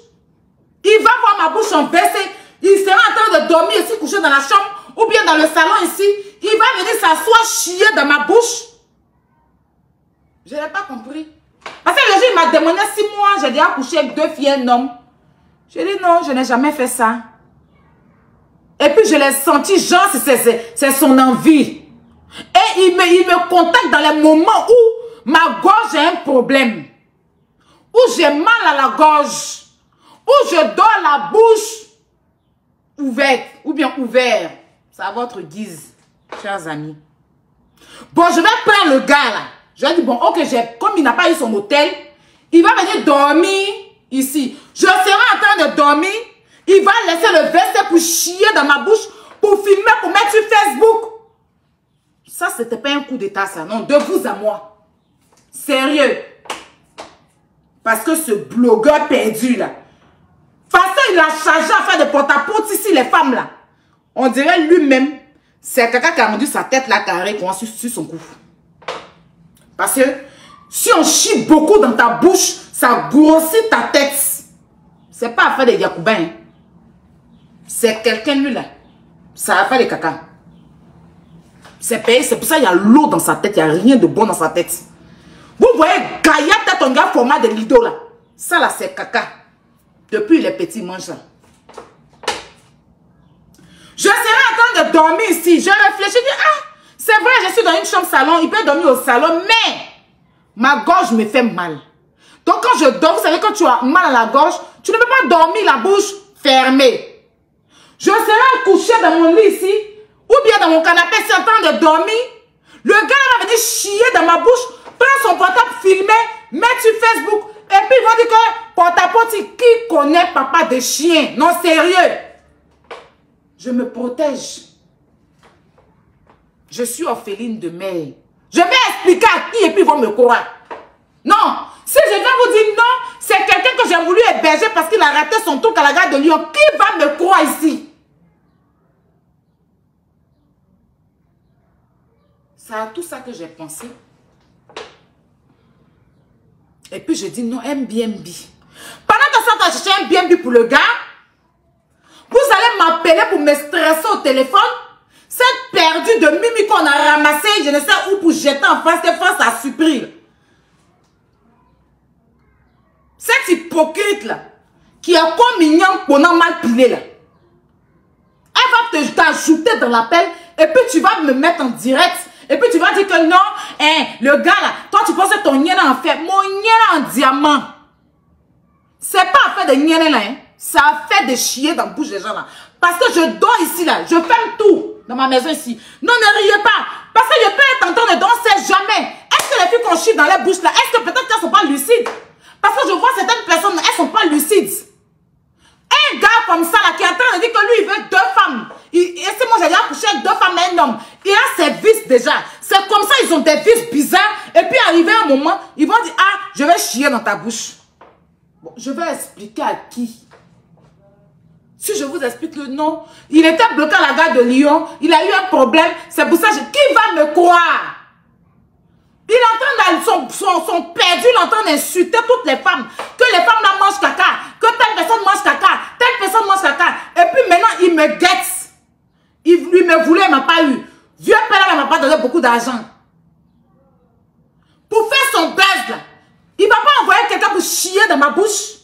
il va voir ma bouche en baissée. Il sera en train de dormir ici, couché dans la chambre, ou bien dans le salon ici. Il va venir s'asseoir, chier dans ma bouche. Je n'ai pas compris. Parce que le jour, il m'a demandé 6 mois, j'ai déjà couché avec 2 filles et un homme. J'ai dit non, je n'ai jamais fait ça. Et puis je l'ai senti, genre, c'est son envie. Et il me contacte dans les moments où ma gorge a un problème. Où j'ai mal à la gorge. Où je dors la bouche ouverte. Ou bien ouvert. C'est à votre guise, chers amis. Bon, je vais prendre le gars là. Je vais dire, bon, ok, comme il n'a pas eu son hôtel, il va venir dormir ici. Je serai en train de dormir. Il va laisser le veste pour chier dans ma bouche, pour filmer, pour mettre sur Facebook. Ça, c'était pas un coup d'état, ça. Non, de vous à moi. Sérieux. Parce que ce blogueur perdu, là. Parce qu'il a chargé à faire des porte-à-porte ici, les femmes, là. On dirait lui-même, c'est quelqu'un qui a rendu sa tête, là, carrée, sur son cou. Parce que si on chie beaucoup dans ta bouche, ça grossit ta tête. C'est pas affaire des Yacoubins. Hein. C'est quelqu'un, lui, là. Ça a fait des caca. C'est payé, c'est pour ça qu'il y a l'eau dans sa tête. Il n'y a rien de bon dans sa tête. Vous voyez, Gaïa, peut-être un gars format de Lido, là. Ça, là, c'est caca. Depuis les petits, mange ça. Je serai en train de dormir ici. Je réfléchis, je dis, ah, c'est vrai, je suis dans une chambre salon. Il peut dormir au salon, mais ma gorge me fait mal. Donc, quand je dors, vous savez, quand tu as mal à la gorge, tu ne peux pas dormir la bouche fermée. Je serai couché dans mon lit ici, ou bien dans mon canapé, si en train de dormir. Le gars va venir chier dans ma bouche, prendre son portable, filmer, mettre sur Facebook. Et puis ils vont dire que porte-à-porte, qui connaît papa de chien? Non, sérieux. Je me protège. Je suis orpheline de mère. Je vais expliquer à qui et puis ils vont me croire. Non, si je viens vous dire non, c'est quelqu'un que j'ai voulu héberger parce qu'il a raté son truc à la gare de Lyon. Qui va me croire ici? C'est à tout ça que j'ai pensé. Et puis je dis non, Airbnb. Pendant que ça, tu as cherché un Airbnb pour le gars, vous allez m'appeler pour me stresser au téléphone. Cette perdue de Mimi qu'on a ramassée, je ne sais où, pour jeter en face de France à supprimer. Cette hypocrite là, qui est comme mignon qu'on a mal pilé là. Elle va t'ajouter dans l'appel et puis tu vas me mettre en direct. Et puis tu vas dire que non, hein, le gars là, toi tu penses que ton nienne en fait, mon nienne en diamant. C'est pas affaire de nienne là, hein. C'est affaire de chier dans la bouche des gens là. Parce que je dors ici là, je ferme tout dans ma maison ici. Non, ne riez pas. Parce que je peux être en train de danser jamais. Est-ce que les filles qu'on chie dans les bouches là, est-ce que peut-être qu'elles sont pas lucides? Parce que je vois certaines personnes, elles sont pas lucides. Un gars comme ça là, qui est en train de dire que lui il veut 2 femmes. Et c'est moi j'ai déjà couché avec 2 femmes et un homme. Il a ses vices déjà. C'est comme ça, ils ont des vices bizarres. Et puis arrivé un moment, ils vont dire, ah, je vais chier dans ta bouche. Bon, je vais expliquer à qui? Si je vous explique que non, il était bloqué à la gare de Lyon, il a eu un problème, c'est pour ça, qui va me croire? Il est en train de, son perdu, il est en train d'insulter toutes les femmes. Que les femmes là mangent caca, que telle personne mange caca, telle personne mange caca. Et puis maintenant, il me guette. Lui me voulait, il ne m'a pas eu. Vieux père ne m'a pas donné beaucoup d'argent. Pour faire son buzz là, il ne va pas envoyer quelqu'un pour chier dans ma bouche.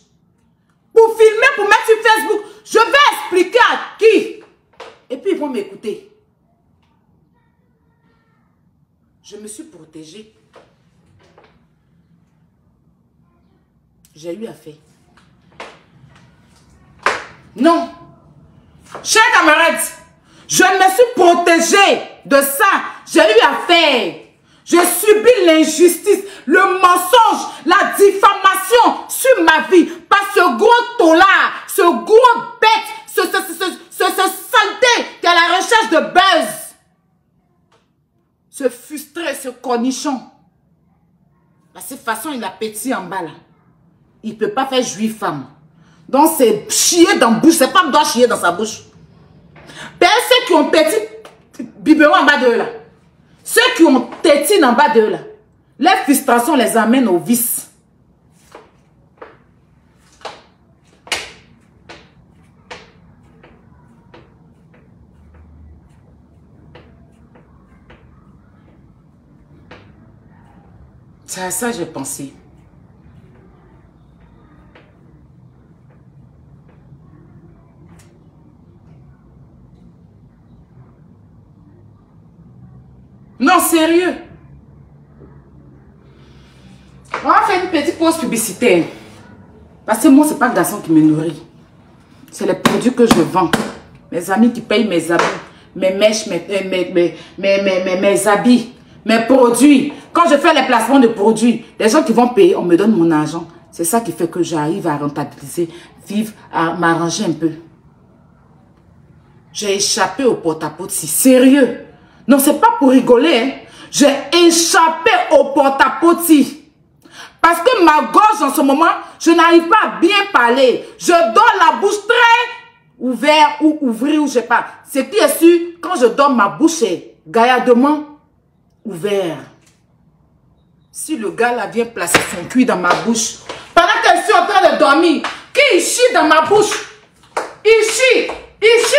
Pour filmer, pour mettre sur Facebook. Je vais expliquer à qui. Et puis ils vont m'écouter. Je me suis protégée. J'ai eu affaire. Non. Chers camarades, je me suis protégée de ça. J'ai eu affaire. Je subis l'injustice, le mensonge, la diffamation sur ma vie par ce gros tolard, ce gros bête, ce saleté qui est à la recherche de buzz. Ce frustré, ce cornichon. De cette façon, il a pété en bas là. Il ne peut pas faire jouir femme. Donc c'est chier dans la bouche, c'est pas doit chier dans sa bouche. Ceux qui ont pété biberon en bas d'eux là. Ceux qui ont tétine en bas d'eux là, les frustrations les amènent au vice. C'est à ça que j'ai pensé. Non, sérieux. On va faire une petite pause publicitaire. Parce que moi, ce n'est pas le garçon qui me nourrit. C'est les produits que je vends. Mes amis qui payent mes habits, mes mèches, mes habits, mes produits. Quand je fais les placements de produits, les gens qui vont payer, on me donne mon argent. C'est ça qui fait que j'arrive à rentabiliser, vivre, à m'arranger un peu. J'ai échappé au porte-à-porte, si sérieux. Non, c'est pas pour rigoler. Hein. J'ai échappé au porte-à-porte. Parce que ma gorge en ce moment, je n'arrive pas à bien parler. Je donne la bouche très ouverte ou ouvrir, ou je sais pas. Ce qui est sûr, quand je donne ma bouche est gaillardement ouverte. Si le gars là vient placer son cul dans ma bouche, pendant que je suis en train de dormir, qu'il chie dans ma bouche, il chie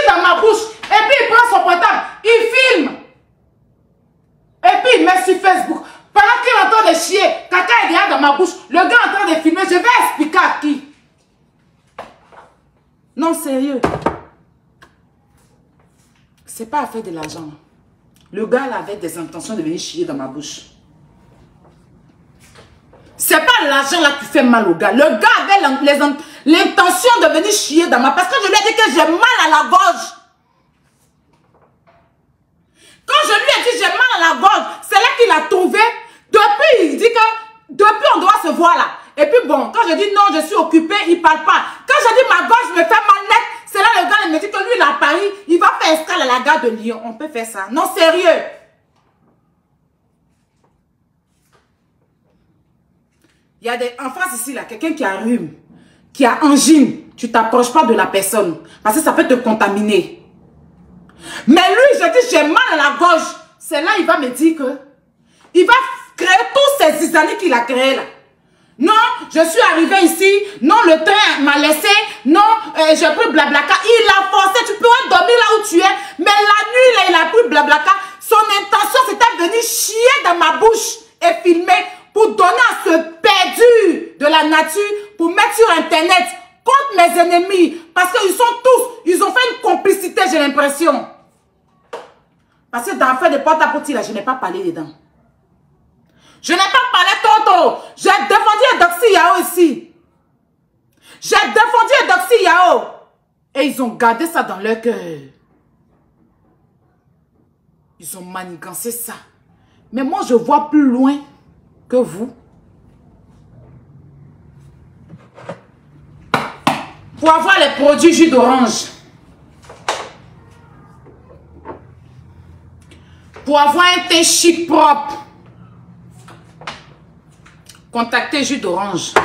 dans ma bouche, et puis il prend son portable, il filme, et puis il met sur Facebook. Pendant qu'il est en train de chier, caca est derrière dans ma bouche, le gars est en train de filmer, je vais expliquer à qui? Non, sérieux. C'est pas à faire de l'argent. Le gars là avait des intentions de venir chier dans ma bouche. C'est pas l'argent là qui fait mal au gars. Le gars avait l'intention de venir chier dans ma... Parce que je lui ai dit que j'ai mal à la gorge. Quand je lui ai dit j'ai mal à la gorge, c'est là qu'il a trouvé. Depuis, il dit que depuis on doit se voir là. Et puis bon, quand je dis non, je suis occupé, il parle pas. Quand je dis ma gorge me fait mal net, c'est là le gars il me dit que lui il est à Paris, il va faire escale à la gare de Lyon. On peut faire ça. Non, sérieux. Il y a des, en France ici, là, quelqu'un qui a rhume, qui a angine, tu ne t'approches pas de la personne parce que ça peut te contaminer. Mais lui, je dis, j'ai mal à la gorge. C'est là, il va me dire que il va créer tous ces zizanies qu'il a créés là. Non, je suis arrivé ici. Non, le train m'a laissé. Non, j'ai pris Blablacar. Il a forcé. Tu peux dormir là où tu es. Mais la nuit, là, il a pris Blablacar. Son intention, c'était de venir chier dans ma bouche et filmer pour donner à ce perdu de la nature, pour mettre sur Internet contre mes ennemis. Parce qu'ils sont tous, ils ont fait une complicité, j'ai l'impression. Parce que dans l'affaire de porte-à-porte, là, je n'ai pas parlé dedans. Je n'ai pas parlé tonton. J'ai défendu Doxy Yao ici. J'ai défendu Doxy Yao. Et ils ont gardé ça dans leur cœur. Ils ont manigancé ça. Mais moi, je vois plus loin que vous. Pour avoir les produits jus d'orange. Pour avoir un thé chic propre. Contactez jus d'orange.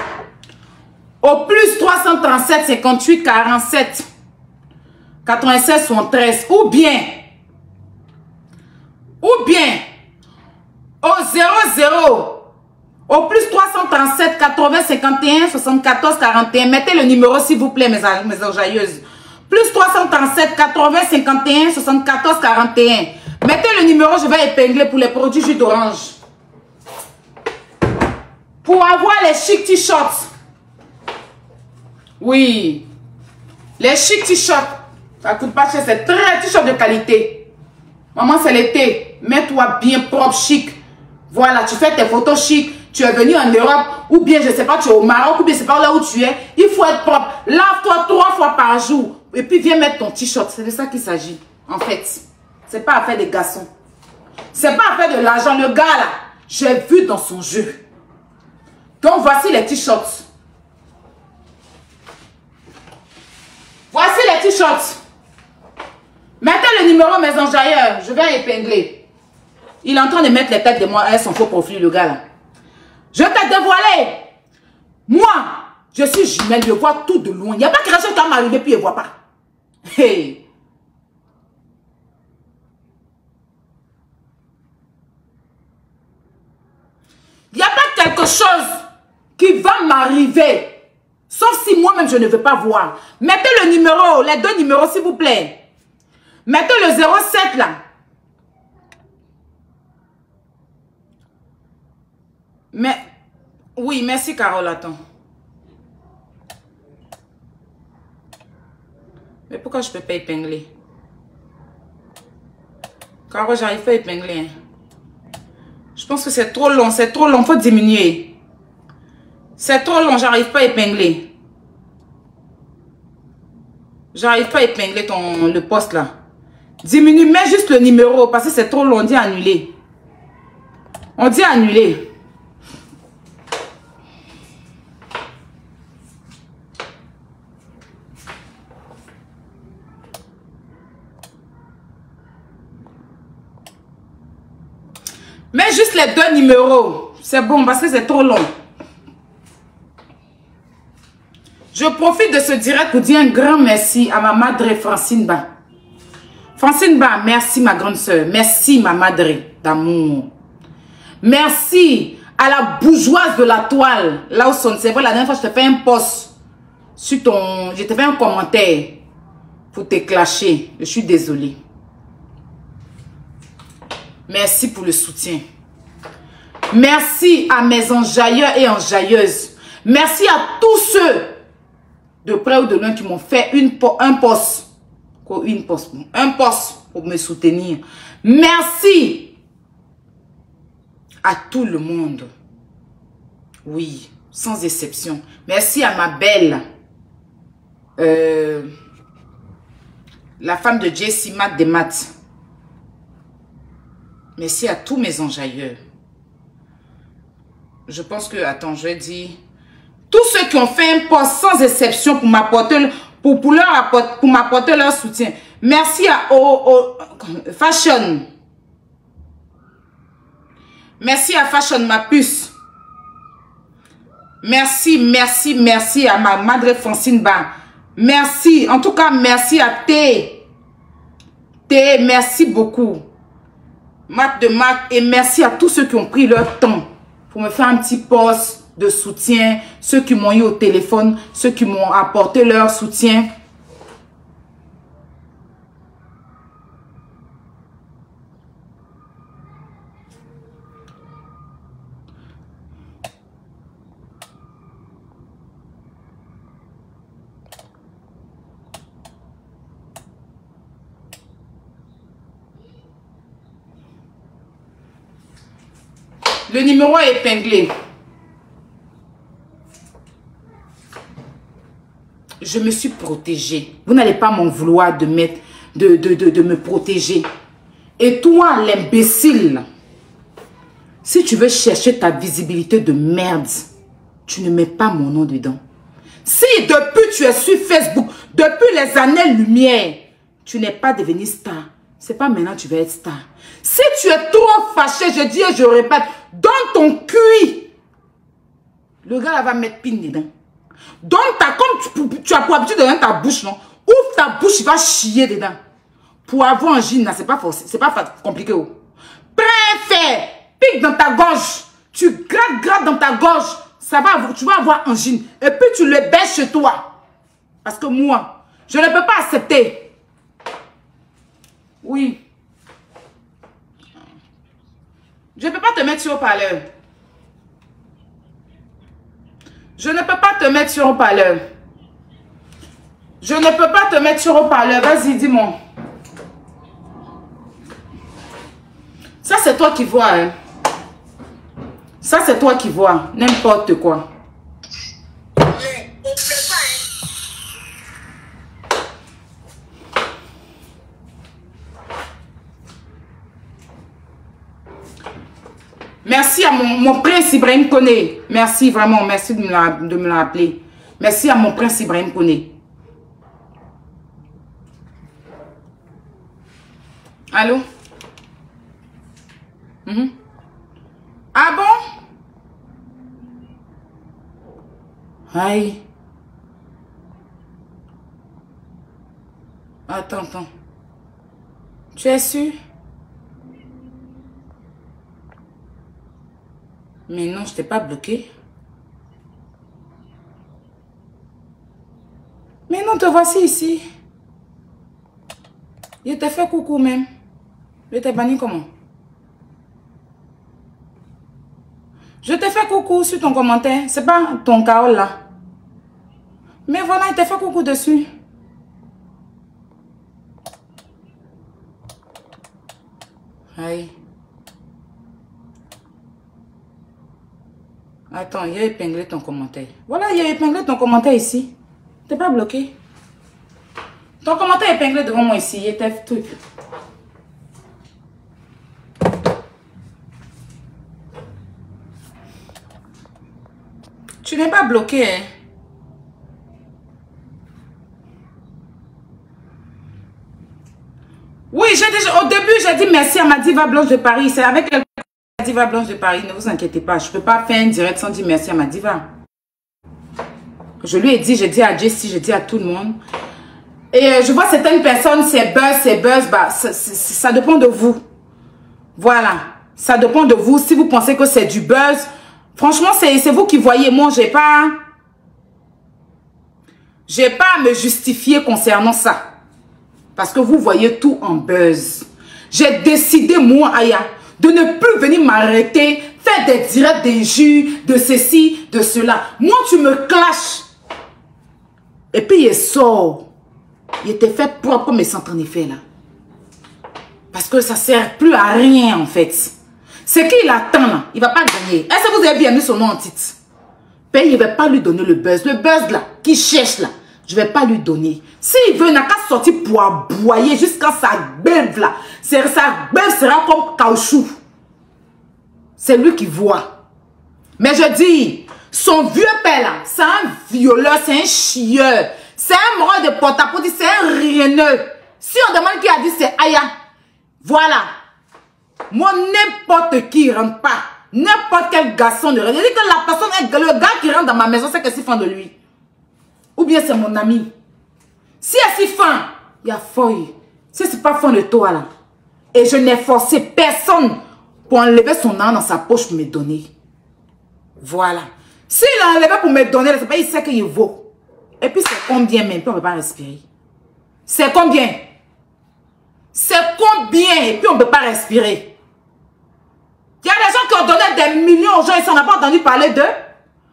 Au plus 337 58 47 96 73. Ou bien au 00 au plus 337 80 51 74 41. Mettez le numéro s'il vous plaît, mes enjailleuses. Plus 337 80 51 74 41. Mettez le numéro, je vais épingler pour les produits jus d'orange. Pour avoir les chic t-shirts. Oui. Les chic t-shirts. Ça coûte pas cher, c'est très t-shirt de qualité. Maman, c'est l'été. Mets-toi bien propre, chic. Voilà, tu fais tes photos chic. Tu es venu en Europe, ou bien, je ne sais pas, tu es au Maroc, ou bien c'est pas là où tu es. Il faut être propre. Lave-toi 3 fois par jour. Et puis, viens mettre ton t-shirt. C'est de ça qu'il s'agit, en fait. C'est pas affaire des garçons. C'est pas affaire de l'argent. Le gars, là, j'ai vu dans son jeu. Donc, voici les t-shirts. Voici les t-shirts. Mettez le numéro, mes enjailleurs. Je vais épingler. Il est en train de mettre les têtes de moi à son faux profil, le gars là. Je t'ai dévoilé. Moi, je suis jumelle, je vois tout de loin. Il n'y a pas quelque chose qui va m'arriver puis je ne vois pas. Hey. Il n'y a pas quelque chose qui va m'arriver. Sauf si moi-même je ne veux pas voir. Mettez le numéro, les 2 numéros s'il vous plaît. Mettez le 07 là. Mais, oui, merci Carole, attends. Mais pourquoi je ne peux pas épingler? Carole, j'arrive pas à épingler. Hein. Je pense que c'est trop long, c'est trop long. Faut diminuer. C'est trop long, j'arrive pas à épingler. J'arrive pas à épingler le poste là. Diminue, mets juste le numéro parce que c'est trop long. On dit annuler. On dit annuler. Mets juste les deux numéros. C'est bon parce que c'est trop long. Je profite de ce direct pour dire un grand merci à ma madre Francine Ba. Francine Ba, merci ma grande soeur. Merci ma madre d'amour. Merci à la bourgeoise de la toile. Là où son cerveau, la dernière fois, je te fais un post sur ton... Je te fais un commentaire pour te clasher. Je suis désolée. Merci pour le soutien. Merci à mes enjailleurs et enjailleuses. Merci à tous ceux de près ou de loin qui m'ont fait un post pour me soutenir. Merci à tout le monde. Oui, sans exception. Merci à ma belle, la femme de Jessie Matt des Maths. Merci à tous mes enjailleurs. Je pense que, attends, je vais dire, tous ceux qui ont fait un post sans exception pour m'apporter leur soutien. Merci à Fashion. Merci à Fashion, ma puce. Merci à ma madre Francine Ba. Merci, en tout cas, merci à T. Merci beaucoup. Matt de Matt, et merci à tous ceux qui ont pris leur temps pour me faire un petit post de soutien, ceux qui m'ont eu au téléphone, ceux qui m'ont apporté leur soutien. Le numéro est épinglé. Je me suis protégée. Vous n'allez pas m'en vouloir de me protéger. Et toi, l'imbécile, si tu veux chercher ta visibilité de merde, tu ne mets pas mon nom dedans. Si depuis tu es sur Facebook, depuis les années-lumière, tu n'es pas devenu star, c'est pas maintenant que tu vas être star. Si tu es trop fâché, je dis et je répète, donne ton cuit. Le gars là va mettre pine dedans. Donne comme tu as pour habitude de donner ta bouche, non? Ouvre ta bouche, il va chier dedans. Pour avoir un gine, c'est pas forcé, c'est pas compliqué. Oh. Préfère, pique dans ta gorge. Tu grattes dans ta gorge. Ça va, tu vas avoir un gine. Et puis tu le baisses chez toi. Parce que moi, je ne peux pas accepter. Oui. Je ne peux pas te mettre sur haut-parleur. Je ne peux pas te mettre sur haut-parleur. Je ne peux pas te mettre sur haut-parleur. Vas-y, dis-moi. Ça, c'est toi qui vois. Hein. Ça, c'est toi qui vois. N'importe quoi. Merci à mon prince Ibrahim Koné. Merci vraiment. Merci de me la rappeler. Merci à mon prince Ibrahim Koné. Allô? Ah bon? Aïe. Attends. Tu es sûr? Mais non, je t'ai pas bloqué. Mais non, te voici ici. Je t'ai fait coucou même. Je t'ai banni comment? Je t'ai fait coucou sur ton commentaire. C'est pas ton chaos là. Mais voilà, il t'a fait coucou dessus. Aïe. Attends, il y a épinglé ton commentaire. Voilà, il y a épinglé ton commentaire ici. T'es pas bloqué. Ton commentaire est épinglé devant moi ici. Il était truc. Tu n'es pas bloqué, hein? Oui, au début, j'ai dit merci à ma diva blanche de Paris. C'est avec la diva blanche de Paris. Ne vous inquiétez pas. Je ne peux pas faire une direct sans dire merci à ma diva. Je lui ai dit, j'ai dit à Jessie, j'ai dit à tout le monde. Et je vois certaines personnes, c'est buzz. Bah, ça dépend de vous. Voilà. Ça dépend de vous. Si vous pensez que c'est du buzz, franchement, c'est vous qui voyez. Moi, j'ai pas à me justifier concernant ça. Parce que vous voyez tout en buzz. J'ai décidé, moi, Aya, de ne plus venir m'arrêter, faire des directs, des jus, de ceci, de cela. Moi, tu me clashes. Et puis, il sort. Il était fait propre, mais sans en effet, là. Parce que ça ne sert plus à rien, en fait. C'est qu'il attend, là. Il ne va pas gagner. Est-ce que vous avez bien mis son nom en titre? Ben, il ne va pas lui donner le buzz. Le buzz, là, qu'il cherche, là. Je ne vais pas lui donner. S'il veut, il n'a qu'à sortir pour aboyer jusqu'à sa bève là. Sa bève sera comme caoutchouc. C'est lui qui voit. Mais je dis, son vieux père là, c'est un violeur, c'est un chieur. C'est un mort de porte-à-porte, c'est un rienneux. Si on demande qui a dit, c'est Aya. Voilà. Moi, n'importe qui ne rentre pas. N'importe quel garçon ne rentre. Je dis que la personne, le gars qui rentre dans ma maison, c'est que c'est fan de lui. Ou bien c'est mon ami. Si elle est si fin, il y a feuille. Si c'est pas fin de toi là. Et je n'ai forcé personne pour enlever son âme dans sa poche pour me donner. Voilà. S'il a enlevé pour me donner, c'est pas il sait qu'il vaut. Et puis c'est combien même, puis on ne peut pas respirer. C'est combien? C'est combien? Et puis on ne peut pas respirer. Il y a des gens qui ont donné des millions aux gens, ils n'en ont pas entendu parler d'eux.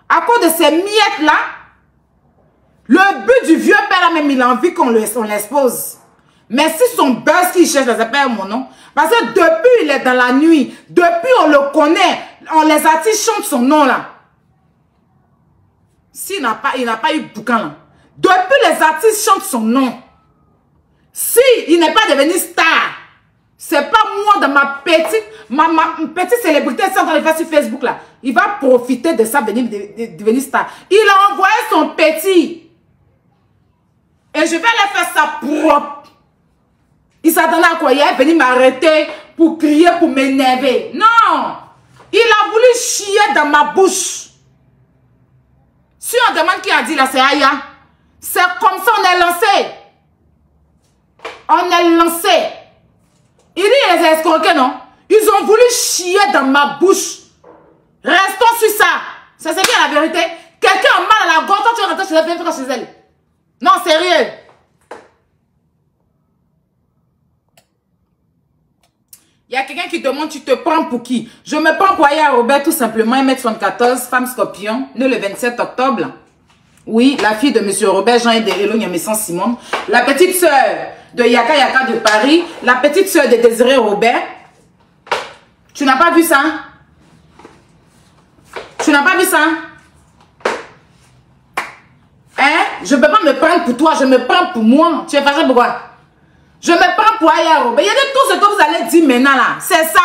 À cause de ces miettes là. Le but du vieux père là même, il a envie qu'on l'expose. Mais si son buzz qu'il cherche, ça s'appelle mon nom. Parce que depuis il est dans la nuit, depuis on le connaît, on les artistes chantent son nom là. S'il n'a pas, il n'a pas eu boucan là. Depuis les artistes chantent son nom. Si il n'est pas devenu star, c'est pas moi dans ma petite célébrité c'est en train de faire sur Facebook là. Il va profiter de ça, devenir star. Il a envoyé son petit. Et je vais aller faire ça propre. Il s'attendait à quoi? Il est venu m'arrêter pour crier, pour m'énerver. Non! Il a voulu chier dans ma bouche. Si on demande qui a dit là, c'est Aya. C'est comme ça on est lancé. On est lancé. Il dit les escroqués, non? Ils ont voulu chier dans ma bouche. Restons sur ça. Ça c'est bien la vérité. Quelqu'un a mal à la gorge, quand tu rentres chez elle, viens faire chez elle. Non, sérieux. Il y a quelqu'un qui demande, tu te prends pour qui? Je me prends pour Aya Robert, tout simplement, 1m74, femme scorpion, née le 27 octobre. Oui, la fille de M. Robert Jean et de Hello Nyamesson Simon. La petite sœur de Yaka Yaka de Paris. La petite sœur de Désiré Robert. Tu n'as pas vu ça? Tu n'as pas vu ça? Hein? Je ne peux pas me prendre pour toi, je me prends pour moi. Tu es fâché pourquoi? Je me prends pour Aya Robert. Il y a tout ce que vous allez dire maintenant là. C'est ça.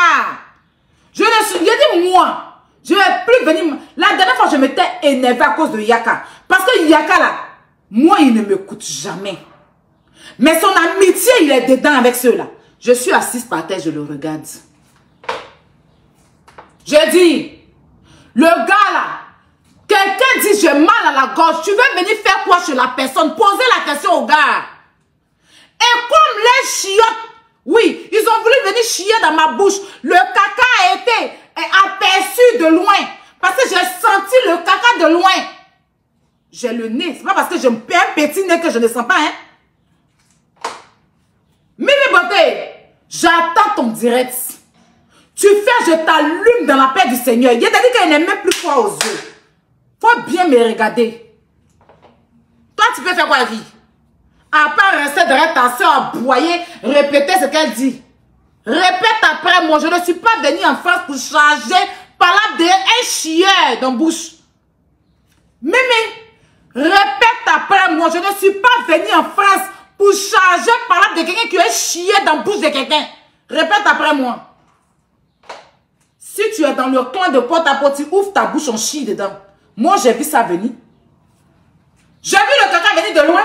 Je dis moi. Je ne vais plus venir. La dernière fois, je m'étais énervé à cause de Yaka. Parce que Yaka là, moi, il ne m'écoute jamais. Mais son amitié, il est dedans avec ceux-là. Je suis assise par terre, je le regarde. Je dis, le gars là, quelqu'un dit j'ai mal à la gorge, tu veux venir faire quoi chez la personne? Posez la question au gars. Et comme les chiottes, oui, ils ont voulu venir chier dans ma bouche. Le caca a été aperçu de loin. Parce que j'ai senti le caca de loin. J'ai le nez. C'est pas parce que j'ai un petit nez que je ne sens pas, hein. Mimi Beauté, j'attends ton direct. Tu fais, je t'allume dans la paix du Seigneur. Il a dit qu'elle n'est même plus froid aux yeux. Faut bien me regarder. Toi, tu peux faire quoi, la vie? À part rester derrière ta soeur, aboyer, répéter ce qu'elle dit. Répète après moi. Je ne suis pas venue en France pour changer parle d'un chieur dans la bouche. Mémé, répète après moi, je ne suis pas venu en France pour changer parole de quelqu'un qui est chié dans la bouche de quelqu'un. Répète après moi. Si tu es dans le clan de porte-à-porte, ouvre ta bouche, on chie dedans. Moi, j'ai vu ça venir. J'ai vu le caca venir de loin.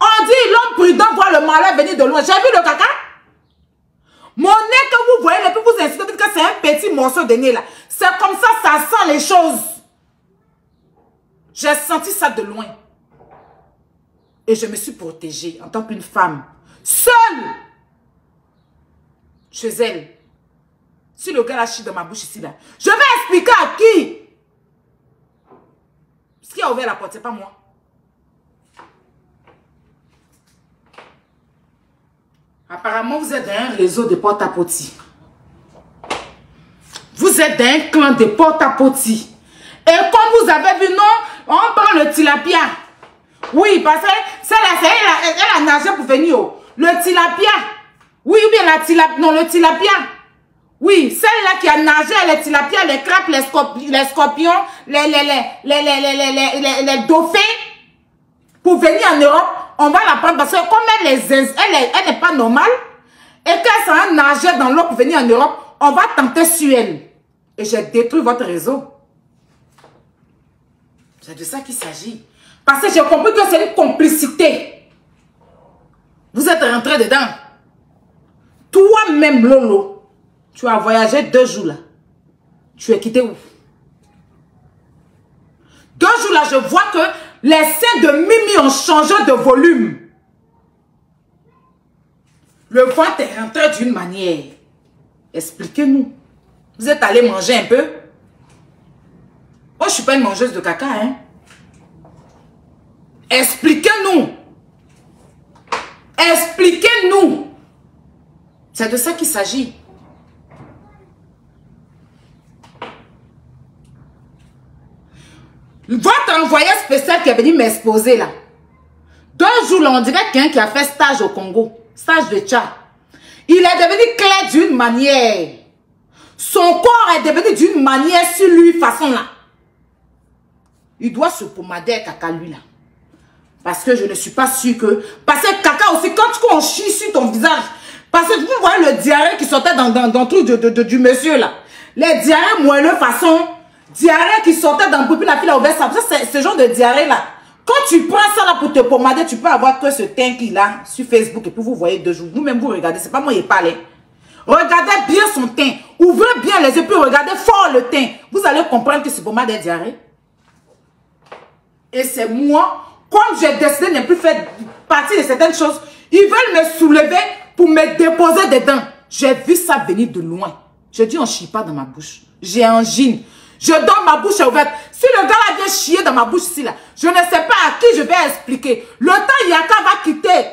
On dit l'homme prudent voit le malheur venir de loin. J'ai vu le caca. Mon nez que vous voyez, et puis vous insistez que c'est un petit morceau de nez là. C'est comme ça, ça sent les choses. J'ai senti ça de loin. Et je me suis protégée en tant qu'une femme. Seule. Chez elle. Si le gars a chié dans ma bouche ici là. Je vais expliquer à qui. Ce qui a ouvert la porte, c'est pas moi. Apparemment, vous êtes dans un réseau de porte-à-porte. Vous êtes dans un clan de porte-à-porte. Et comme vous avez vu, non, on prend le tilapia. Oui, parce que elle a nagé pour venir. Le tilapia. Oui, ou bien la tilapia. Non, le tilapia. Oui, celle-là qui a nagé, les tilapia, les crabes, les scorpions, les dauphins. Pour venir en Europe, on va la prendre parce que comme elle n'est pas normale et qu'elle s'en nager dans l'eau pour venir en Europe, on va tenter sur elle. Et j'ai détruit votre réseau. C'est de ça qu'il s'agit. Parce que j'ai compris que c'est une complicité. Vous êtes rentré dedans. Toi-même, Lolo, tu as voyagé 2 jours là. Tu es quitté où? 2 jours là, je vois que les seins de Mimi ont changé de volume. Le ventre est rentré d'une manière. Expliquez-nous. Vous êtes allé manger un peu? Moi, je ne suis pas une mangeuse de caca, hein? Expliquez-nous. Expliquez-nous. C'est de ça qu'il s'agit. Votre envoyé spécial qui est venu m'exposer là. 2 jours là, on dirait quelqu'un qui a fait stage au Congo. Stage de Tchad. Il est devenu clair d'une manière. Son corps est devenu d'une manière sur lui, façon là. Il doit se pommader caca lui là. Parce que je ne suis pas sûre que... Parce que caca aussi, quand on chie sur ton visage, parce que vous voyez le diarrhée qui sortait dans le truc du monsieur là. Les diarrhées moelleux façon... Diarrhée qui sortait dans le poupée, la fille a ouvert ça. C'est ce genre de diarrhée là. Quand tu prends ça là pour te pommader, tu peux avoir que ce teint qu'il a sur Facebook et puis vous voyez 2 jours. Vous-même vous regardez, c'est pas moi qui parle. Regardez bien son teint. Ouvrez bien les yeux puis regardez fort le teint. Vous allez comprendre que c'est pommade des diarrhées. Et c'est moi, comme j'ai décidé de ne plus faire partie de certaines choses, ils veulent me soulever pour me déposer dedans. J'ai vu ça venir de loin. Je dis on ne chie pas dans ma bouche. J'ai angine. Je donne ma bouche ouverte. Si le gars là vient chier dans ma bouche ici, là, je ne sais pas à qui je vais expliquer. Le temps Yaka va quitter,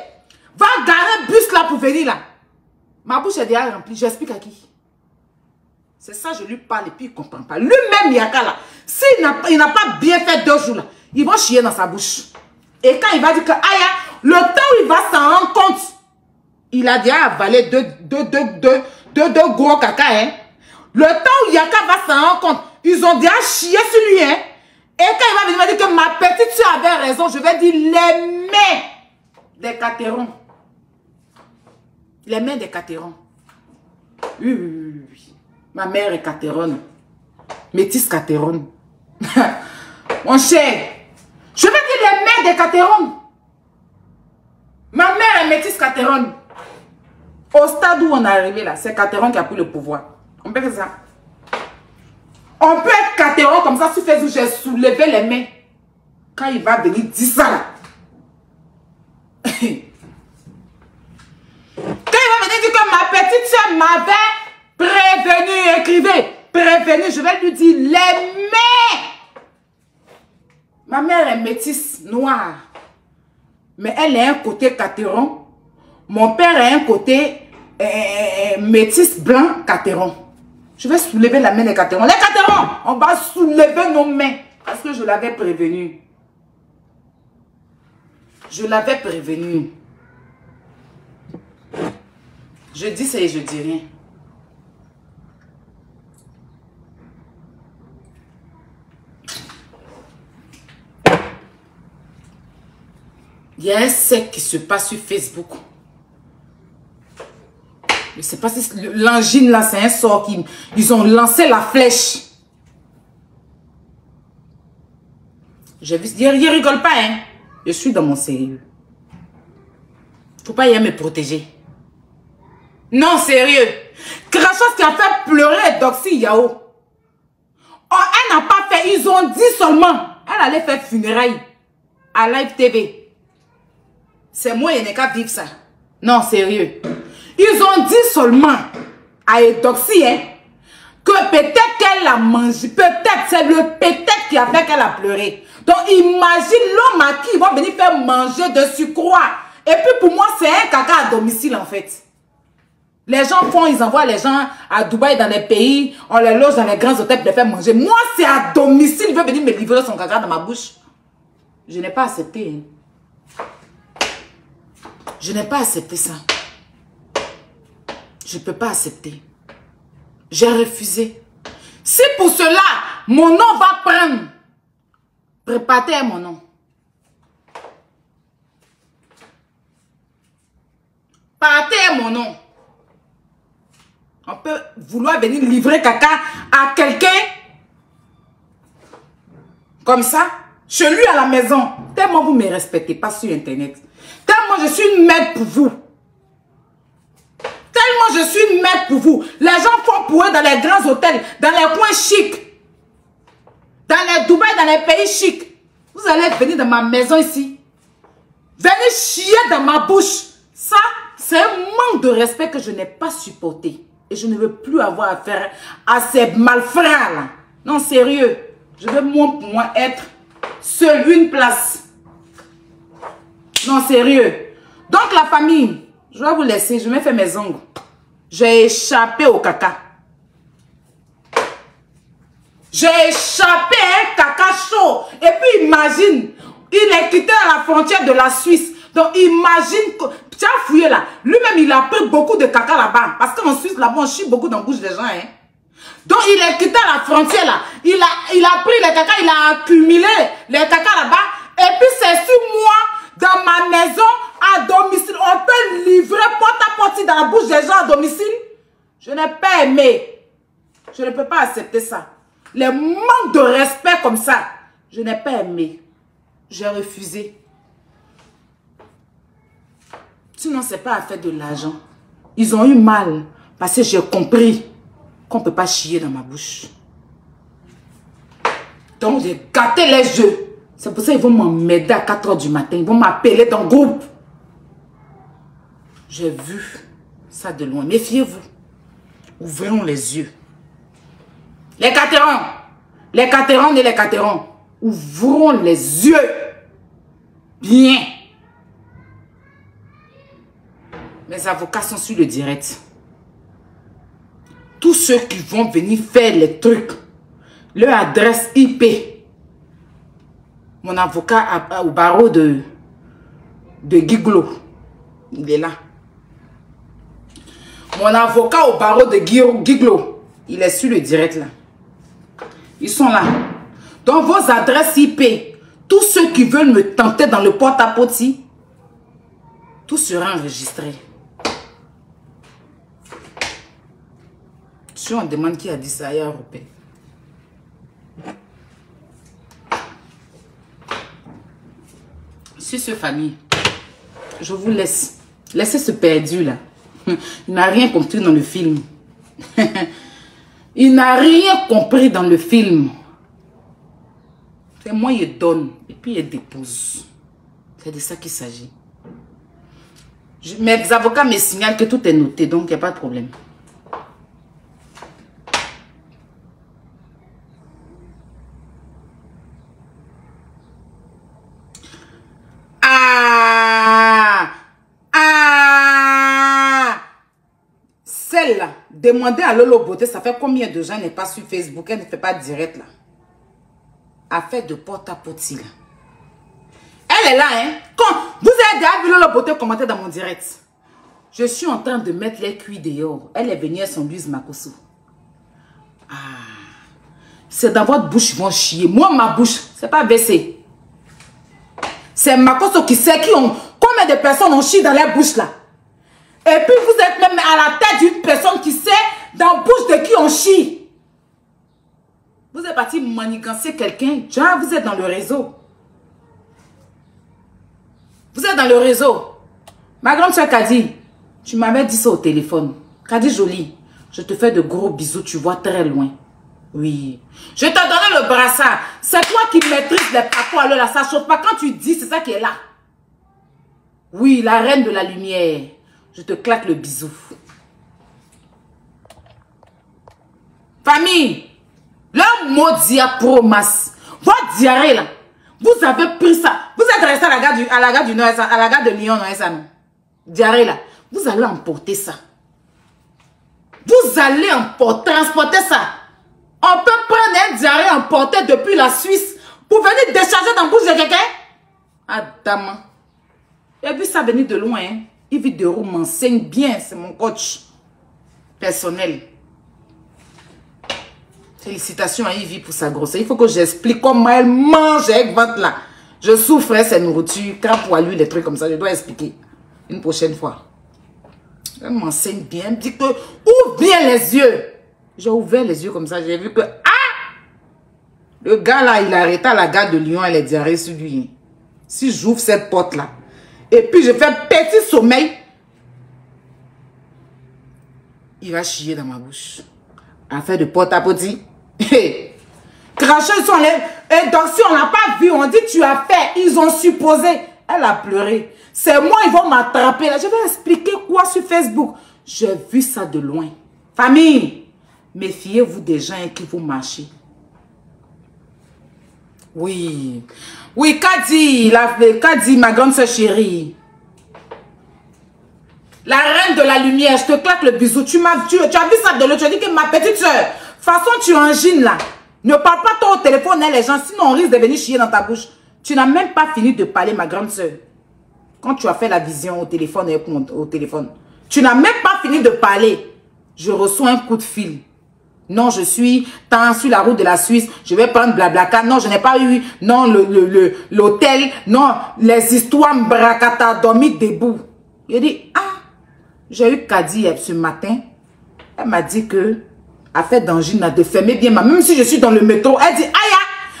va garer bus là pour venir là. Ma bouche est déjà remplie. J'explique à qui? C'est ça, je lui parle et puis il ne comprend pas. Lui-même Yaka là, s'il n'a pas bien fait 2 jours là, il va chier dans sa bouche. Et quand il va dire que, aïe, le temps où il va s'en rendre compte, il a déjà avalé deux gros caca, hein. Le temps où Yaka va s'en rendre compte, ils ont déjà chié sur lui, hein. Et quand il va venir me dire que ma petite soeur avait raison, je vais dire les mains des Caterons. Les mains des Caterons. Oui. Ma mère est Cateronne. Métisse Cateronne. Mon cher, je vais dire les mains des Caterons. Ma mère est métisse Cateronne. Au stade où on est arrivé là, c'est Cateron qui a pris le pouvoir. On peut faire ça. On peut être Cateron comme ça sur Facebook, j'ai soulevé les mains. Quand il va venir dire ça là. Quand il va venir dire que ma petite soeur m'avait prévenu, écrivez, prévenu, je vais lui dire les mains. Ma mère est métisse noire. Mais elle est un côté Cateron. Mon père est un côté métis blanc Cateron. Je vais soulever la main des Caterons. Les Caterons, on va soulever nos mains. Parce que je l'avais prévenu. Je l'avais prévenu. Je dis ça et je dis rien. Il y a un sec qui se passe sur Facebook. Je ne sais pas si l'angine là, c'est un sort qui... Ils ont lancé la flèche. J'ai vu... Il rigole pas, hein. Je suis dans mon sérieux. Faut pas y aller me protéger. Non, sérieux. Quelque chose qui a fait pleurer Doxy Yao. Oh, elle n'a pas fait... Ils ont dit seulement. Elle allait faire funérailles à Live TV. C'est moi, il n'y a qu'à vivre ça. Non, sérieux. Ils ont dit seulement à Doxy, hein, que peut-être qu'elle a mangé. Peut-être, c'est le peut-être qui a fait qu'elle a pleuré. Donc, imagine l'homme à qui ils vont venir faire manger de surcroît. Et puis, pour moi, c'est un caca à domicile, en fait. Les gens font, ils envoient les gens à Dubaï, dans les pays, on les loge dans les grands hôtels pour les faire manger. Moi, c'est à domicile, il veut venir me livrer son caca dans ma bouche. Je n'ai pas accepté. Hein. Je n'ai pas accepté ça. Je ne peux pas accepter. J'ai refusé. Si pour cela, mon nom va prendre, préparez mon nom. Partez mon nom. On peut vouloir venir livrer caca à quelqu'un comme ça, chez lui à la maison. Tellement vous ne me respectez pas sur Internet. Tellement je suis une mère pour vous. Tellement je suis une mère pour vous. Les gens font pour eux dans les grands hôtels, dans les coins chics, dans les Dubaï, dans les pays chics. Vous allez venir dans ma maison ici. Venez chier dans ma bouche. Ça, c'est un manque de respect que je n'ai pas supporté. Et je ne veux plus avoir affaire à ces malfrats là. Non, sérieux. Je veux moi pour moi être seul, une place. Non, sérieux. Donc la famille, je vais vous laisser. Je vais faire mes ongles. J'ai échappé au caca. J'ai échappé à un caca chaud. Et puis imagine, il est quitté à la frontière de la Suisse. Donc imagine, tu as fouillé là. Lui-même, il a pris beaucoup de caca là-bas. Parce qu'en Suisse, là-bas, on chie beaucoup dans la bouche des gens. Hein. Donc il est quitté à la frontière là. Il a pris les caca, il a accumulé les caca là-bas. Et puis c'est sur moi, dans ma maison, à domicile. On peut livrer porte à porte dans la bouche des gens à domicile. Je n'ai pas aimé. Je ne peux pas accepter ça. Les manques de respect comme ça, je n'ai pas aimé. J'ai refusé. Sinon, ce n'est pas affaire de l'argent. Ils ont eu mal parce que j'ai compris qu'on ne peut pas chier dans ma bouche. Donc, j'ai gâté les jeux. C'est pour ça qu'ils vont m'aider à 4 h du matin. Ils vont m'appeler dans le groupe. J'ai vu ça de loin. Méfiez-vous. Ouvrons les yeux. Les Caterans. Les Caterans et les Caterans. Ouvrons les yeux. Bien. Mes avocats sont sur le direct. Tous ceux qui vont venir faire les trucs, leur adresse IP. Mon avocat au barreau de Giglo, il est là. Mon avocat au barreau de Giglo, il est sur le direct là. Ils sont là. Donc vos adresses IP, tous ceux qui veulent me tenter dans le porte-à-porte, tout sera enregistré. Si on demande qui a dit ça, il y a Européen. Sur ce famille, je vous laisse. Laissez ce perdu là. Il n'a rien compris dans le film. Il n'a rien compris dans le film. C'est moi, il donne et puis il dépose. C'est de ça qu'il s'agit. Mes avocats me signalent que tout est noté, donc il n'y a pas de problème. Celle-là, demandez à Lolo Beauté, ça fait combien de gens n'est pas sur Facebook, elle ne fait pas direct là. Affaire de porte-à-porte là. Elle est là, hein. Quand vous avez déjà vu Lolo Beauté commenter dans mon direct, je suis en train de mettre les cuits dehors. Elle est venue à son Louise Makoso. Ah. C'est dans votre bouche qu'ils vont chier. Moi, ma bouche, c'est pas baissé. C'est Makoso qui sait combien de personnes ont chié dans leur bouche là. Et puis vous êtes même à la tête d'une personne qui sait dans la bouche de qui on chie. Vous êtes parti manigancer quelqu'un. Déjà, vous êtes dans le réseau. Vous êtes dans le réseau. Ma grande soeur Kadi, tu m'avais dit ça au téléphone. Kadi jolie, je te fais de gros bisous, tu vois très loin. Oui. Je t'ai donné le brassard. C'est toi qui maîtrises les papos. Alors là, ça chauffe pas. Quand tu dis, c'est ça qui est là. Oui, la reine de la lumière. Je te claque le bisou. Famille, le mot diapromas. Votre diarrhée là, vous avez pris ça. Vous êtes resté à la gare du Nord, à la gare de Lyon, non? Diarrhée là, vous allez emporter ça. Vous allez transporter ça. On peut prendre un diarrhée emporté depuis la Suisse pour venir décharger dans la bouche de quelqu'un. Adam. J'ai vu ça venir de loin. Hein. Yves Deroux m'enseigne bien. C'est mon coach personnel. Félicitations à Yves pour sa grossesse. Il faut que j'explique comment elle mange avec ventre là. Je souffre de ses nourritures. Quand pour lui, les trucs comme ça, je dois expliquer une prochaine fois. Elle m'enseigne bien. Elle me dit que ouvre bien les yeux. J'ai ouvert les yeux comme ça. J'ai vu que le gars là, il a arrêté à la gare de Lyon. Elle est diarrhée sur lui. Si j'ouvre cette porte là, et puis je fais un petit sommeil, il va chier dans ma bouche. Affaire de porte à petit. Cracher sur les... Et donc si on n'a pas vu, on dit tu as fait. Ils ont supposé. Elle a pleuré. C'est moi, ils vont m'attraper là. Je vais expliquer quoi sur Facebook. J'ai vu ça de loin. Famille, méfiez-vous des gens qui vous marchez. Oui. Oui, Kadi, ma grande soeur chérie. La reine de la lumière, je te claque le bisou. Tu as vu ça de l'autre. Tu as dit que ma petite soeur, façon tu angines là. Ne parle pas trop au téléphone, hein, les gens, sinon on risque de venir chier dans ta bouche. Tu n'as même pas fini de parler, ma grande soeur. Quand tu as fait la vision au téléphone, tu n'as même pas fini de parler. Je reçois un coup de fil. Non, je suis sur la route de la Suisse. Je vais prendre Blablacar. Non, je n'ai pas eu. Non, l'hôtel. Non, les histoires bracata, dormi debout. Il a dit, j'ai eu Kadi ce matin. Elle m'a dit que, affaire d'angine, de fermer bien ma. Même si je suis dans le métro, elle dit,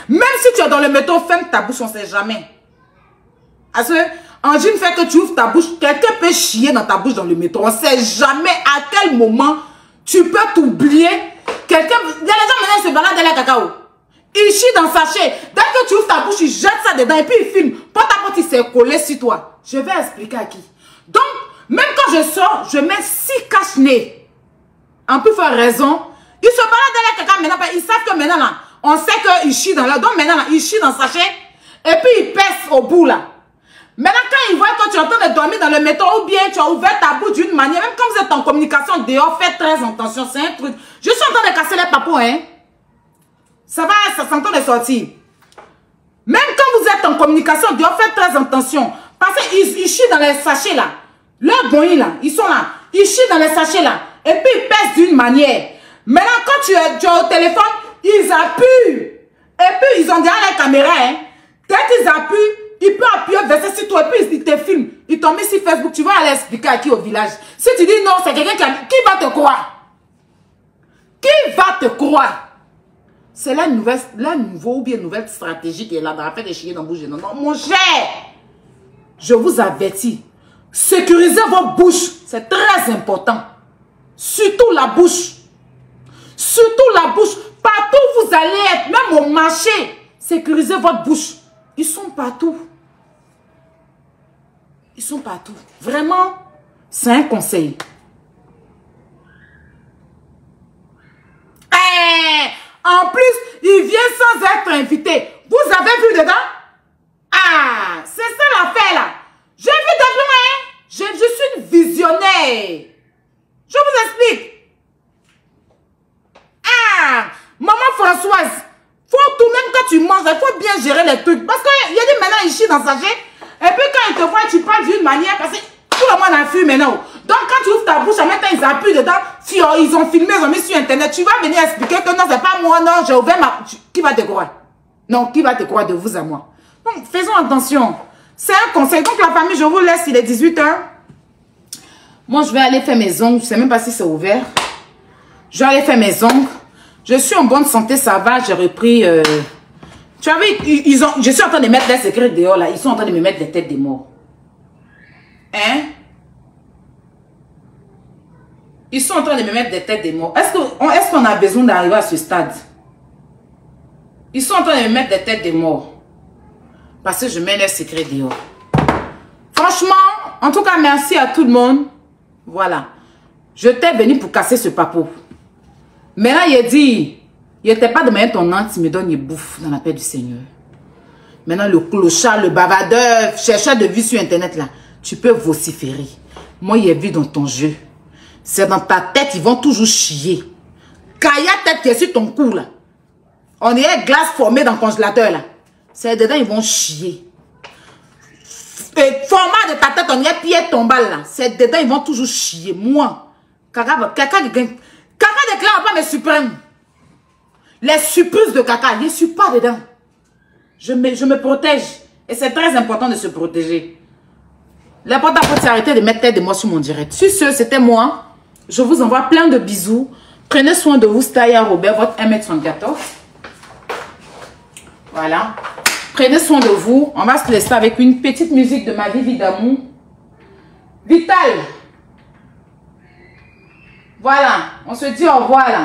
même si tu es dans le métro, ferme ta bouche, on ne sait jamais. Parce que, angine fait que tu ouvres ta bouche, quelqu'un peut chier dans ta bouche dans le métro. On ne sait jamais à quel moment tu peux t'oublier. Quelqu'un, les gens maintenant se baladent dans les cacao. Il chie dans le sachet. Dès que tu ouvres ta bouche, il jette ça dedans et puis il filme. Porte à porte, il s'est collé sur toi. Je vais expliquer à qui. Donc, même quand je sors, je mets 6 cache-nez. En plus, faire raison. Ils se baladent dans les cacao maintenant. Ils savent que maintenant, là, on sait qu'il chie dans là. Donc maintenant, là, il chie dans le sachet. Et puis, il pèse au bout, là. Maintenant, quand ils voient que tu es en train de dormir dans le métro ou bien tu as ouvert ta bouche d'une manière, même quand vous êtes en communication dehors, faites très attention. C'est un truc. Je suis en train de casser les papous, hein. Ça s'entend de sortir. Même quand vous êtes en communication dehors, faites très attention. Parce qu'ils chient dans les sachets là. Leurs boïs là, ils sont là. Ils chient dans les sachets là. Et puis ils pèsent d'une manière. Maintenant, quand tu es au téléphone, ils appuient. Et puis ils ont déjà la caméra, hein. Dès qu'ils appuient, il peut appuyer, verser sur toi, et puis il te filme. Il t'ont mis sur Facebook, tu vas aller expliquer à qui au village. Si tu dis non, c'est quelqu'un qui va te croire. Qui va te croire? C'est la nouvelle stratégie qui est là dans la fête de chier dans la bouche. Non, mon cher, je vous avertis, sécurisez vos bouches, c'est très important. Surtout la bouche. Surtout la bouche. Partout où vous allez être, même au marché, sécurisez votre bouche. Ils sont partout. Ils sont partout. Vraiment, c'est un conseil. En plus, il vient sans être invité. Vous avez vu dedans? C'est ça l'affaire là. J'ai vu de loin. Je suis une visionnaire. Je vous explique. Maman Françoise, faut tout, même quand tu manges, il faut bien gérer les trucs. Parce qu'il y a des maintenant, ils chient dans sa jet. Et puis quand ils te voient, tu parles d'une manière, parce que tout le monde en fume maintenant. Donc quand tu ouvres ta bouche, en même temps, ils appuient dedans. Ils ont filmé, ils ont mis sur Internet. Tu vas venir expliquer que non, c'est pas moi, non, j'ai ouvert ma... Qui va te croire? Non, qui va te croire de vous à moi? Donc, faisons attention. C'est un conseil. Donc la famille, je vous laisse, il est 18 h. Moi, je vais aller faire mes ongles. Je ne sais même pas si c'est ouvert. Je vais aller faire mes ongles. Je suis en bonne santé, ça va. J'ai repris... Tu as vu, je suis en train de mettre des secrets dehors, là. Ils sont en train de me mettre des têtes des morts. Hein? Ils sont en train de me mettre des têtes des morts. Est-ce qu'on a besoin d'arriver à ce stade? Ils sont en train de me mettre des têtes des morts. Parce que je mets leurs secrets dehors. Franchement, en tout cas, merci à tout le monde. Voilà. Je t'ai venu pour casser ce papo. Mais là, il a dit, il n'était pas de manière ton âne, il me donne, il bouffe dans la paix du Seigneur. Maintenant, le clochard, le bavardeur, chercheur de vie sur Internet, là, tu peux vociférer. Moi, il est vu dans ton jeu. C'est dans ta tête, ils vont toujours chier. Kaya tête qui est sur ton cou, là. On est glace formée dans le congélateur, là. C'est dedans, ils vont chier. Et format de ta tête, on y est pied tombal, là. C'est dedans, ils vont toujours chier. Moi, caca déclare pas mes suprêmes. Les surprises de caca, je ne suis pas dedans. Je me protège. Et c'est très important de se protéger. L'important, c'est arrêter de mettre tête de moi sur mon direct. Sur ce, c'était moi. Je vous envoie plein de bisous. Prenez soin de vous, Staya Robert, votre 1m74. Voilà. Prenez soin de vous. On va se laisser avec une petite musique de ma vie d'amour. Vital. Voilà. On se dit au revoir là.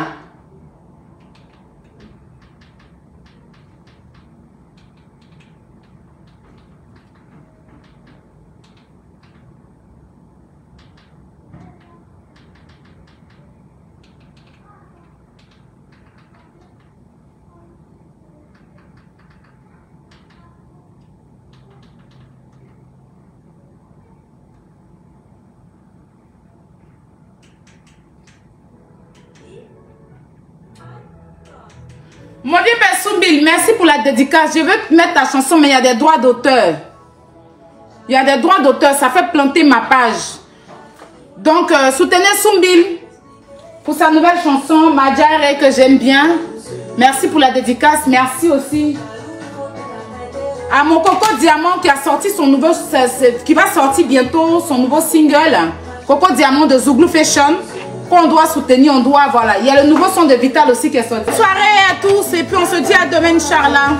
Mon vieux père Soumbil, merci pour la dédicace. Je veux mettre ta chanson, mais il y a des droits d'auteur. Il y a des droits d'auteur, ça fait planter ma page. Donc, soutenez Soumbil pour sa nouvelle chanson, Madjare, que j'aime bien. Merci pour la dédicace. Merci aussi à mon Coco Diamant qui a sorti son nouveau, qui va sortir bientôt son nouveau single, Coco Diamant de Zouglou Fashion. Qu'on doit soutenir, on doit, voilà. Il y a le nouveau son de Vital aussi qui est sorti. Bonne soirée à tous et puis on se dit à demain, Inch'Allah.